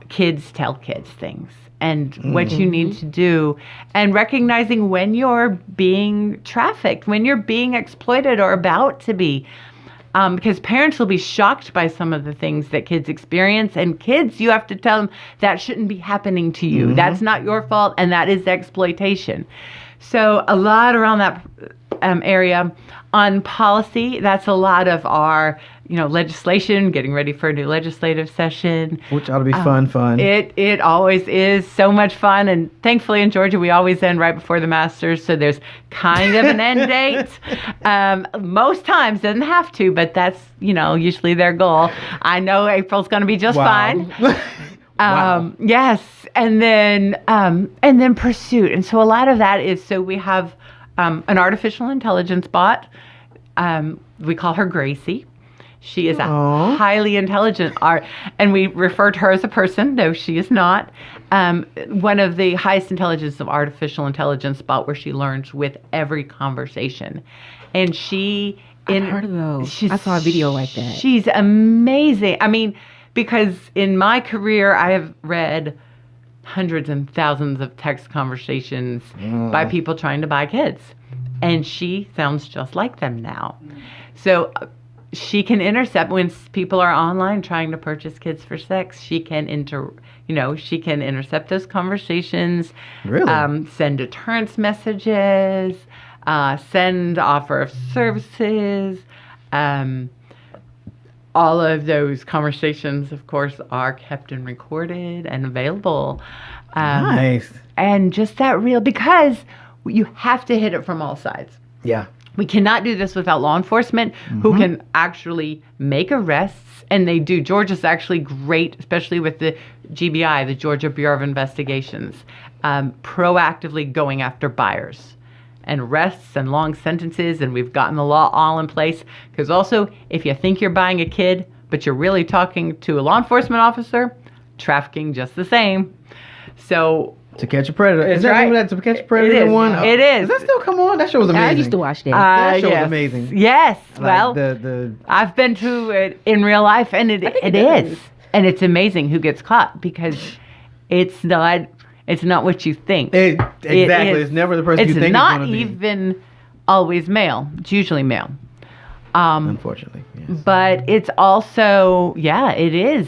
S5: kids tell kids things. And what you need to do, and recognizing when you're being trafficked, when you're being exploited or about to be, because parents will be shocked by some of the things that kids experience, and kids, you have to tell them that shouldn't be happening to you. That's not your fault, and that is exploitation. So a lot around that area. On policy, that's a lot of our, legislation, getting ready for a new legislative session.
S3: Which ought to be fun.
S5: It always is so much fun. And thankfully in Georgia, we always end right before the Masters. So there's kind of an end date. Most times doesn't have to, but that's, usually their goal. I know April's going to be just fine.
S3: Wow.
S5: Yes. And then pursuit. And so a lot of that is, so we have an artificial intelligence bot. We call her Gracie. She is a highly intelligent and we refer to her as a person. No, she is not. One of the highest intelligence of artificial intelligence bot, where she learns with every conversation. And
S4: I've heard of those. I saw a video like that.
S5: She's amazing. I mean, because in my career, I have read hundreds and thousands of text conversations by people trying to buy kids. And she sounds just like them now. So she can intercept when people are online trying to purchase kids for sex. She can she can intercept those conversations.
S3: Really?
S5: Send deterrence messages, send offer of services. All of those conversations, of course, are kept and recorded and available.
S3: Nice.
S5: And just that real, because you have to hit it from all sides.
S3: Yeah.
S5: We cannot do this without law enforcement who can actually make arrests, and they do. Georgia's actually great, especially with the GBI, the Georgia Bureau of Investigations, proactively going after buyers and arrests and long sentences, and we've gotten the law all in place. Because also, if you think you're buying a kid, but you're really talking to a law enforcement officer, trafficking just the same. So...
S3: To Catch a Predator.
S5: Is
S3: that
S5: right.
S3: that To Catch a Predator
S5: It is.
S3: one?
S5: It is.
S3: Does that still come on? That show was amazing.
S4: I used to watch that.
S3: That show was
S5: yes.
S3: amazing.
S5: Yes.
S3: Like
S5: Well, I've been to it in real life, and it is. And it's amazing who gets caught, because it's not what you think.
S3: Exactly. It's never the person you think it's going to be.
S5: It's not even always male. It's usually male.
S3: Unfortunately. Yes.
S5: But it's also, it is.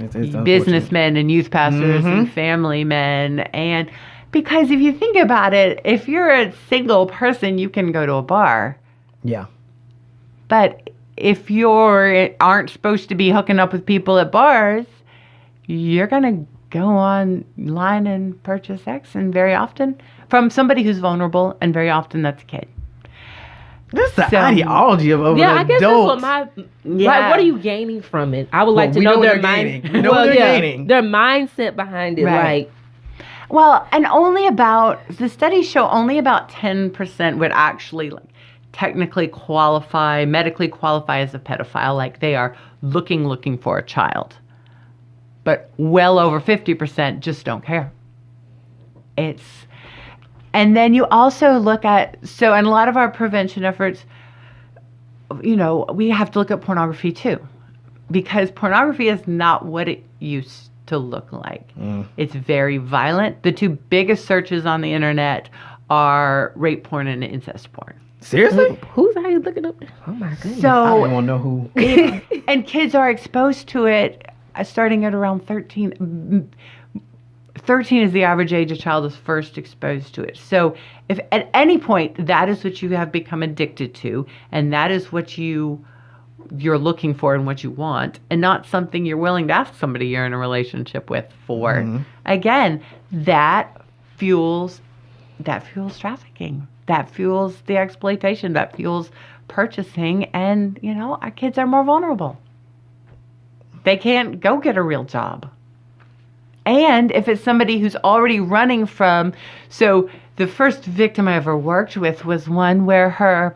S3: It's unfortunate.
S5: businessmen and youth pastors and family men. And because if you think about it, if you're a single person, you can go to a bar.
S3: Yeah.
S5: But if you aren't supposed to be hooking up with people at bars, you're going to go online and purchase sex, and very often from somebody who's vulnerable, and very often that's a kid.
S3: That's the ideology of
S4: Yeah, I
S3: adults.
S4: guess that's what like, what are you gaining from it? I would like to know their mind.
S3: We know what they're gaining.
S4: Their mindset behind it.
S5: Right.
S4: Like,
S5: Well, and the studies show only about 10% would actually technically medically qualify as a pedophile, like they are looking for a child. But well over 50% just don't care. And then you also look at, and a lot of our prevention efforts, we have to look at pornography too, because pornography is not what it used to look like. It's very violent. The two biggest searches on the internet are rape porn and incest porn.
S3: Seriously?
S4: who's are you looking up? Oh my goodness.
S3: I
S5: So,
S3: don't want to know who.
S5: and kids are exposed to it starting at around 13. 13 is the average age a child is first exposed to it. So if at any point that is what you have become addicted to, and that is what you're looking for and what you want, and not something you're willing to ask somebody you're in a relationship with for, again, that fuels trafficking. That fuels the exploitation. That fuels purchasing. And, our kids are more vulnerable. They can't go get a real job. And if it's somebody who's already running from... So the first victim I ever worked with was one where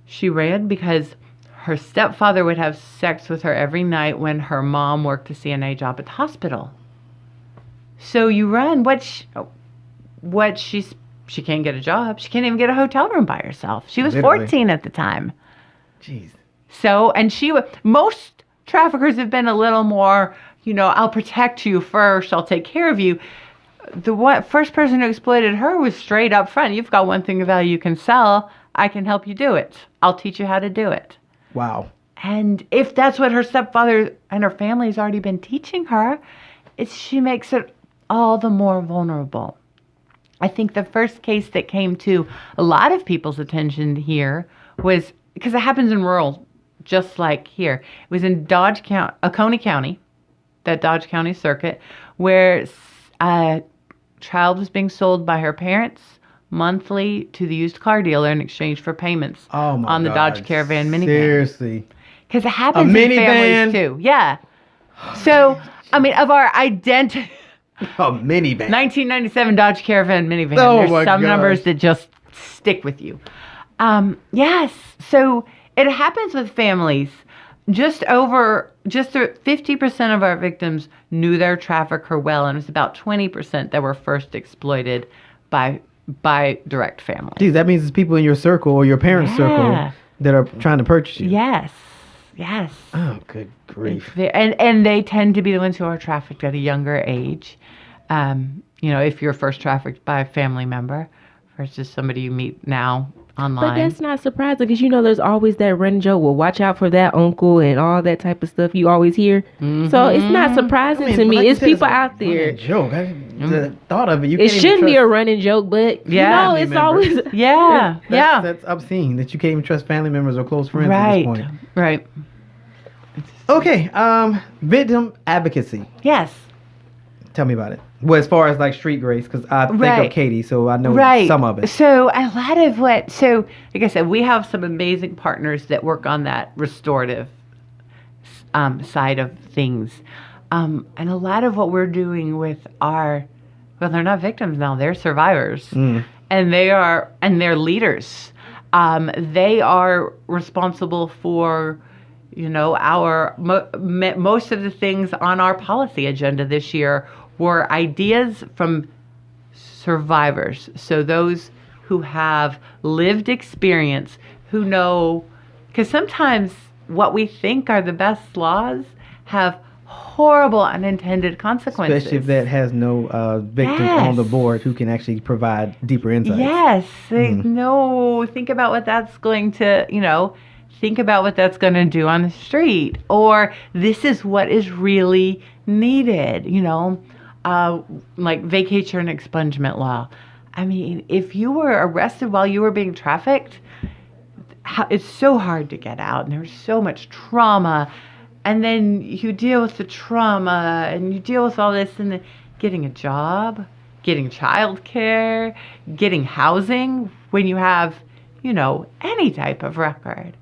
S5: she ran because her stepfather would have sex with her every night when her mom worked a CNA job at the hospital. So you run. She can't get a job. She can't even get a hotel room by herself. She was
S3: Literally.
S5: 14 at the time.
S3: Jeez.
S5: So, and most traffickers have been a little more, I'll protect you first. I'll take care of you. The first person who exploited her was straight up front. You've got one thing of value you can sell. I can help you do it. I'll teach you how to do it.
S3: Wow.
S5: And if that's what her stepfather and her family has already been teaching her, she makes it all the more vulnerable. I think the first case that came to a lot of people's attention here was, because it happens in rural, just like here. It was in Oconee County, that Dodge County circuit, where a child was being sold by her parents monthly to the used car dealer in exchange for payments on the Dodge Caravan minivan.
S3: Seriously.
S5: Because it happens in families too. Yeah. So, of our identity...
S3: A minivan.
S5: 1997 Dodge Caravan minivan.
S3: Oh,
S5: There's
S3: my
S5: some
S3: gosh.
S5: numbers that just stick with you. Yes. So it happens with families. Just 50% of our victims knew their trafficker well, and it was about 20% that were first exploited by direct family.
S3: Geez, that means it's people in your circle or your parents' circle that are trying to purchase you.
S5: Yes.
S3: Oh, good grief.
S5: And they tend to be the ones who are trafficked at a younger age. If you're first trafficked by a family member versus somebody you meet now online.
S4: But that's not surprising because there's always that running joke. Well, watch out for that uncle and all that type of stuff you always hear. So it's not surprising to me.
S3: like you
S4: It's
S3: said,
S4: people
S3: a
S4: out there.
S3: running joke. The thought of it, you
S4: It
S3: can't even
S4: shouldn't be a
S3: trust
S4: running joke, but
S5: Yeah.
S4: it's
S3: family members.
S4: always
S3: That's obscene that you can't even trust family members or close friends at this point.
S5: Right.
S3: Okay, victim advocacy.
S5: Yes.
S3: Tell me about it. Well, as far as like Street Grace, because I think
S5: Right.
S3: of Katie, so I know some of it.
S5: So a lot of like I said, we have some amazing partners that work on that restorative side of things. And a lot of what we're doing with they're not victims now, they're survivors. And they're leaders. They are responsible for, most of the things on our policy agenda this year were ideas from survivors. So those who have lived experience, who know, because sometimes what we think are the best laws have horrible unintended consequences.
S3: Especially if that has no victims on the board who can actually provide deeper insights.
S5: Yes. Think about what that's going to, think about what that's going to do on the street, or this is what is really needed, like vacatur and expungement law. I mean, if you were arrested while you were being trafficked, it's so hard to get out, and there's so much trauma, and then you deal with the trauma, and you deal with all this, and then getting a job, getting childcare, getting housing when you have, any type of record,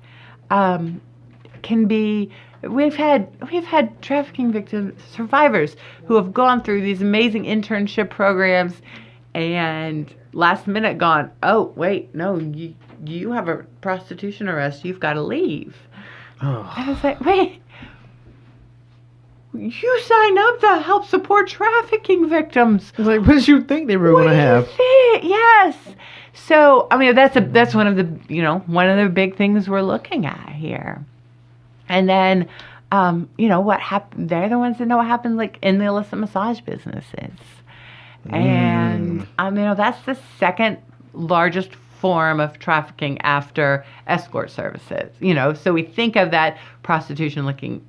S5: can be. We've had trafficking victims, survivors who have gone through these amazing internship programs, and last minute gone, oh wait, no, you have a prostitution arrest, you've got to leave. Oh. I was like, wait. You signed up to help support trafficking victims.
S3: It's like, what did you think they were going to have?
S5: Yes. So, I mean, that's one of the big things we're looking at here. And then, what happened? They're the ones that know what happened, like in the illicit massage businesses. And that's the second largest form of trafficking after escort services. So we think of that prostitution looking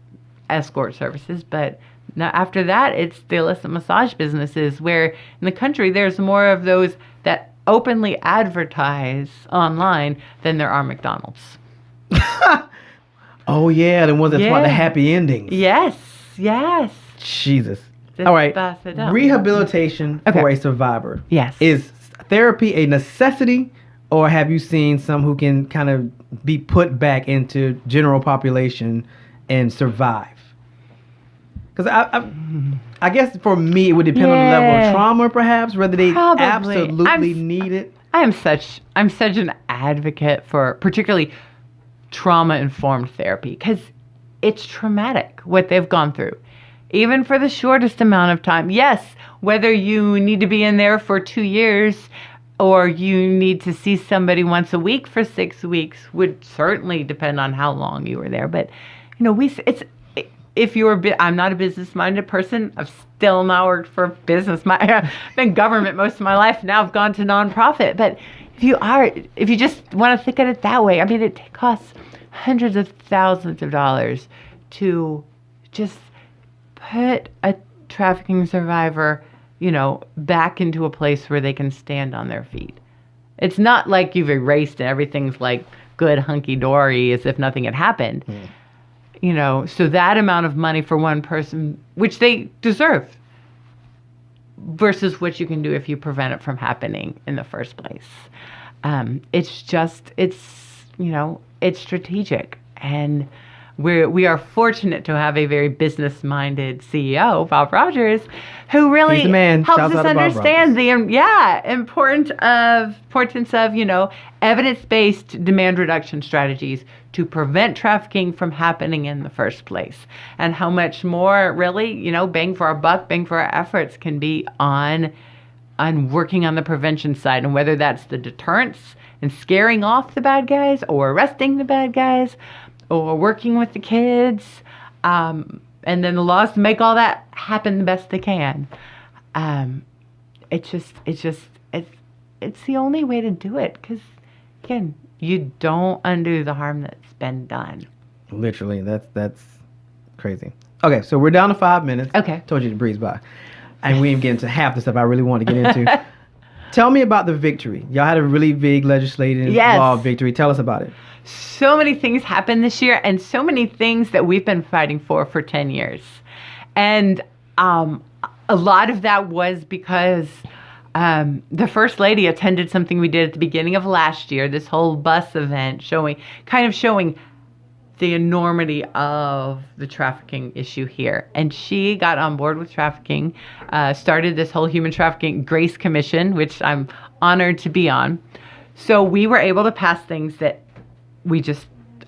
S5: escort services, but now after that, it's the illicit massage businesses, where in the country there's more of those that openly advertise online than there are McDonald's.
S3: Oh yeah, the ones that want the happy endings.
S5: Yes.
S3: Jesus. All right. Rehabilitation for a survivor.
S5: Yes.
S3: Is therapy a necessity, or have you seen some who can kind of be put back into general population and survive? Because I guess for me, it would depend on the level of trauma, perhaps, whether they absolutely need it.
S5: I'm such an advocate for particularly trauma-informed therapy, because it's traumatic what they've gone through, even for the shortest amount of time. Yes, whether you need to be in there for 2 years or you need to see somebody once a week for 6 weeks would certainly depend on how long you were there. But I'm not a business-minded person. I've still not worked for business. I've been government most of my life. Now I've gone to nonprofit. But if you just want to think of it that way, I mean, it costs hundreds of thousands of dollars to just put a trafficking survivor, back into a place where they can stand on their feet. It's not like you've erased and everything's like good hunky-dory as if nothing had happened. So that amount of money for one person, which they deserve, versus what you can do if you prevent it from happening in the first place. It's strategic. And we are fortunate to have a very business-minded CEO, Bob Rogers, who really helps us understand the importance of evidence-based demand reduction strategies to prevent trafficking from happening in the first place, and how much more really bang for our buck, bang for our efforts can be on working on the prevention side, and whether that's the deterrence and scaring off the bad guys, or arresting the bad guys, or working with the kids, and then the laws to make all that happen the best they can. It's the only way to do it, because again, you don't undo the harm that's been done.
S3: Literally, that's crazy. Okay, so we're down to 5 minutes.
S5: Okay,
S3: told you to breeze by, and we ain't getting to half the stuff I really want to get into. Tell me about the victory. Y'all had a really big legislative law victory. Tell us about it.
S5: So many things happened this year, and so many things that we've been fighting for 10 years. And a lot of that was because the First Lady attended something we did at the beginning of last year, this whole bus event showing the enormity of the trafficking issue here. And she got on board with trafficking, started this whole Human Trafficking Grace Commission, which I'm honored to be on. So we were able to pass things that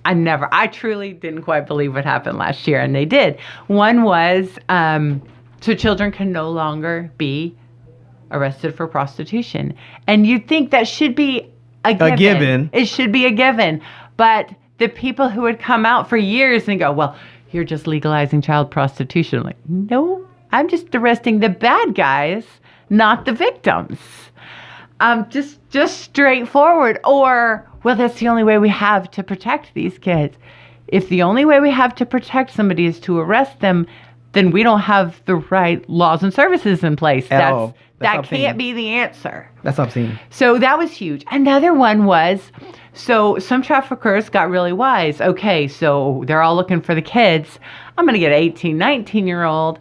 S5: I truly didn't quite believe what happened last year, and they did. One was, so children can no longer be arrested for prostitution. And you'd think that should be a given. It should be a given. But the people who had come out for years and go, well, you're just legalizing child prostitution. Like, no, I'm just arresting the bad guys, not the victims. Just straightforward. Or, well, that's the only way we have to protect these kids. If the only way we have to protect somebody is to arrest them, then we don't have the right laws and services in place.
S3: That's
S5: That
S3: obscene.
S5: can't be the answer.
S3: That's obscene.
S5: So that was huge. Another one was, so some traffickers got really wise. Okay, so they're all looking for the kids. I'm going to get 18, 19-year-old.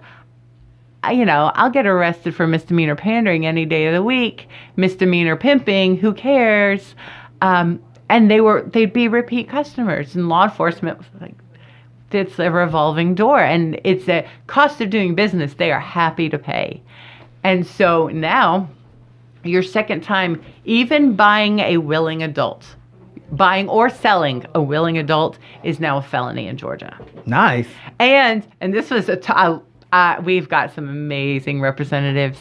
S5: I'll get arrested for misdemeanor pandering any day of the week. Misdemeanor pimping, who cares? And they'd be repeat customers. And law enforcement was like, it's a revolving door. And it's a cost of doing business they are happy to pay. And so now, your second time, even buying a willing adult, buying or selling a willing adult is now a felony in Georgia.
S3: Nice.
S5: And this was we've got some amazing representatives,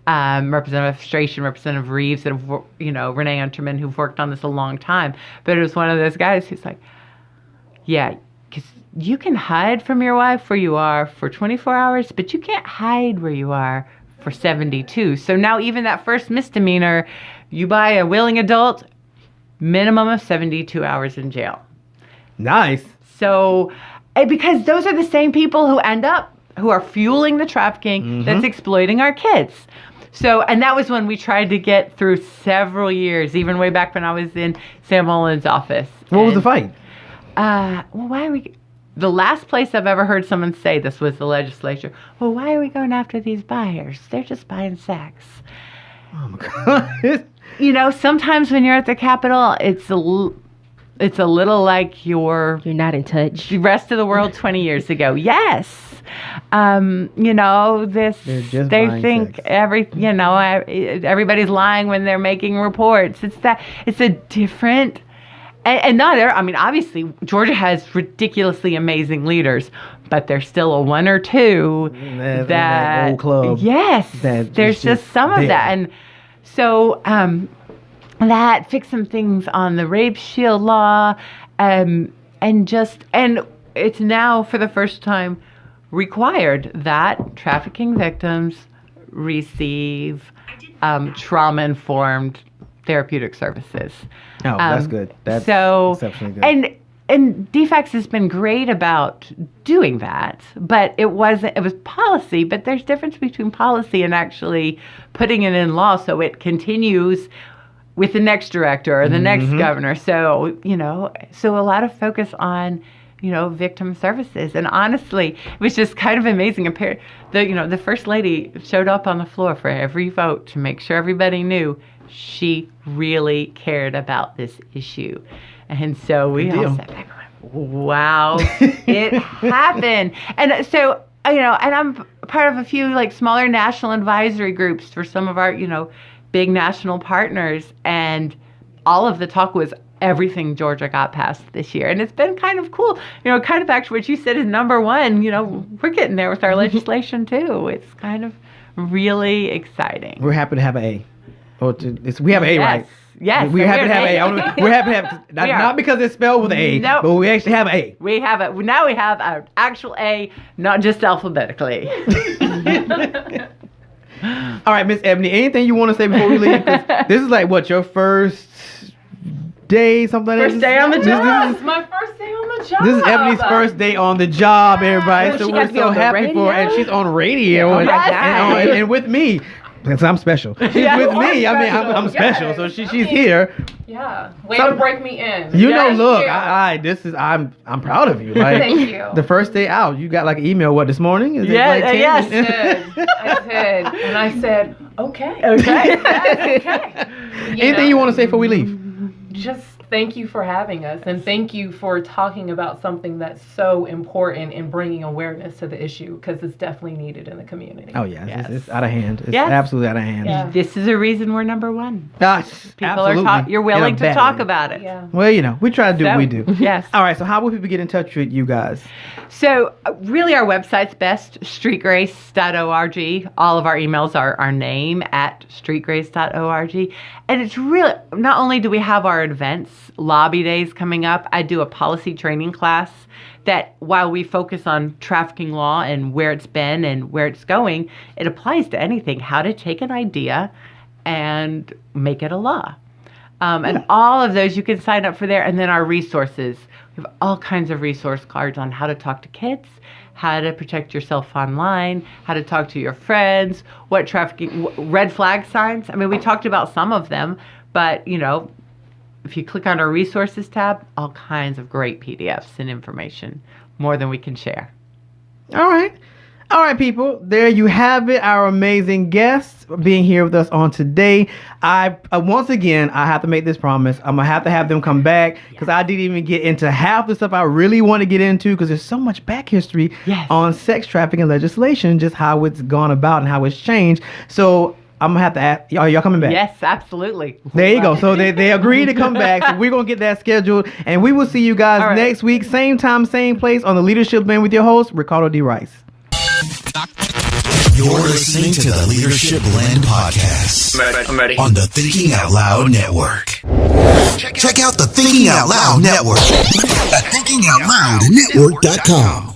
S5: Representative Strachan, Representative Reeves, that have, Renee Unterman, who've worked on this a long time. But it was one of those guys who's like, yeah, because you can hide from your wife where you are for 24 hours, but you can't hide where you are for 72. So now even that first misdemeanor, you buy a willing adult, minimum of 72 hours in jail.
S3: Nice.
S5: So, because those are the same people who are fueling the trafficking that's exploiting our kids. So, and that was when we tried to get through several years, even way back when I was in Sam Mullen's office.
S3: What was the fight?
S5: Why are we... The last place I've ever heard someone say this was the legislature. Well, why are we going after these buyers? They're just buying sex.
S3: Oh my God.
S5: Sometimes when you're at the Capitol, it's a little like you're
S4: not in touch.
S5: The rest of the world 20 years ago. Yes. They think everybody's lying when they're making reports. It's a different... And not there. I mean, obviously, Georgia has ridiculously amazing leaders, but there's still a one or two that
S3: old club.
S5: Yes, there's just some of that, and so that fixed some things on the rape shield law, and it's now for the first time required that trafficking victims receive trauma-informed therapeutic services.
S3: Oh, that's good. That's exceptionally good.
S5: And DFACS has been great about doing that, but it was policy, but there's difference between policy and actually putting it in law so it continues with the next director or the next governor. So, so a lot of focus on, victim services. And honestly, it was just kind of amazing. The first lady showed up on the floor for every vote to make sure everybody knew she really cared about this issue. And so we all sat back and went, wow, it happened. And so, and I'm part of a few smaller national advisory groups for some of our, big national partners. And all of the talk was everything Georgia got passed this year. And it's been kind of cool, kind of back to what you said is number one, we're getting there with our legislation too. It's kind of really exciting.
S3: We're happy to have an A. We have an A, right?
S5: Yes.
S3: We're happy to have an A. We're happy to have not because it's spelled with an A, but we actually have an A.
S5: We have it. Now we have an actual A, not just alphabetically.
S3: All right, Miss Ebony, anything you want to say before we leave? 'Cause this is your first day, something like that?
S5: First day on the job.
S6: This is my first day on the job.
S3: This is Ebony's first day on the job, everybody.
S4: Well,
S3: so
S4: she
S3: we're
S4: got to be
S3: so
S4: on the
S3: happy for her. And she's on radio and with me. Because I'm special. She's with me. I mean, I'm special. So she's here.
S6: Yeah. Way to break me in.
S3: Look, I'm proud of you.
S6: Thank you.
S3: The first day out, you got an email, this morning? Is
S5: yes.
S6: I did. And I said, okay.
S5: Okay.
S6: Okay.
S3: Anything you want to say before we leave?
S6: Just thank you for having us, and thank you for talking about something that's so important and bringing awareness to the issue, because it's definitely needed in the community.
S3: Oh, yeah. It's out of hand. It's absolutely out of hand.
S6: Yeah.
S5: This is a reason we're number one.
S3: People
S5: you're willing to talk about it.
S6: Yeah.
S3: Well, we try to do what we do.
S5: Yes.
S3: All right, so how will people get in touch with you guys?
S5: So really our website's best, streetgrace.org. All of our emails are our name at streetgrace.org. And it's really, not only do we have our events, lobby days coming up, I do a policy training class that while we focus on trafficking law and where it's been and where it's going, it applies to anything. How to take an idea and make it a law. And all of those you can sign up for there. And then our resources. We have all kinds of resource cards on how to talk to kids, how to protect yourself online, how to talk to your friends, what trafficking, red flag signs. I mean, we talked about some of them, but, you know, if you click on our resources tab, all kinds of great PDFs and information, more than we can share.
S3: All right. All right, people. There you have it. Our amazing guests being here with us on today. I once again, I have to make this promise. I'm going to have them come back because I didn't even get into half the stuff I really want to get into because there's so much back history on sex trafficking legislation, just how it's gone about and how it's changed. So I'm going to have to ask, are y'all coming back?
S5: Yes, absolutely.
S3: There you go. So they agreed to come back. So we're going to get that scheduled. And we will see you guys next week. Same time, same place on the Leadership Blend with your host, Ricardo D. Rice.
S1: You're listening to the Leadership Blend podcast.
S2: I'm ready.
S1: On the Thinking Out Loud Network. Check out the Thinking Out Loud Network at thinkingoutloudnetwork.com.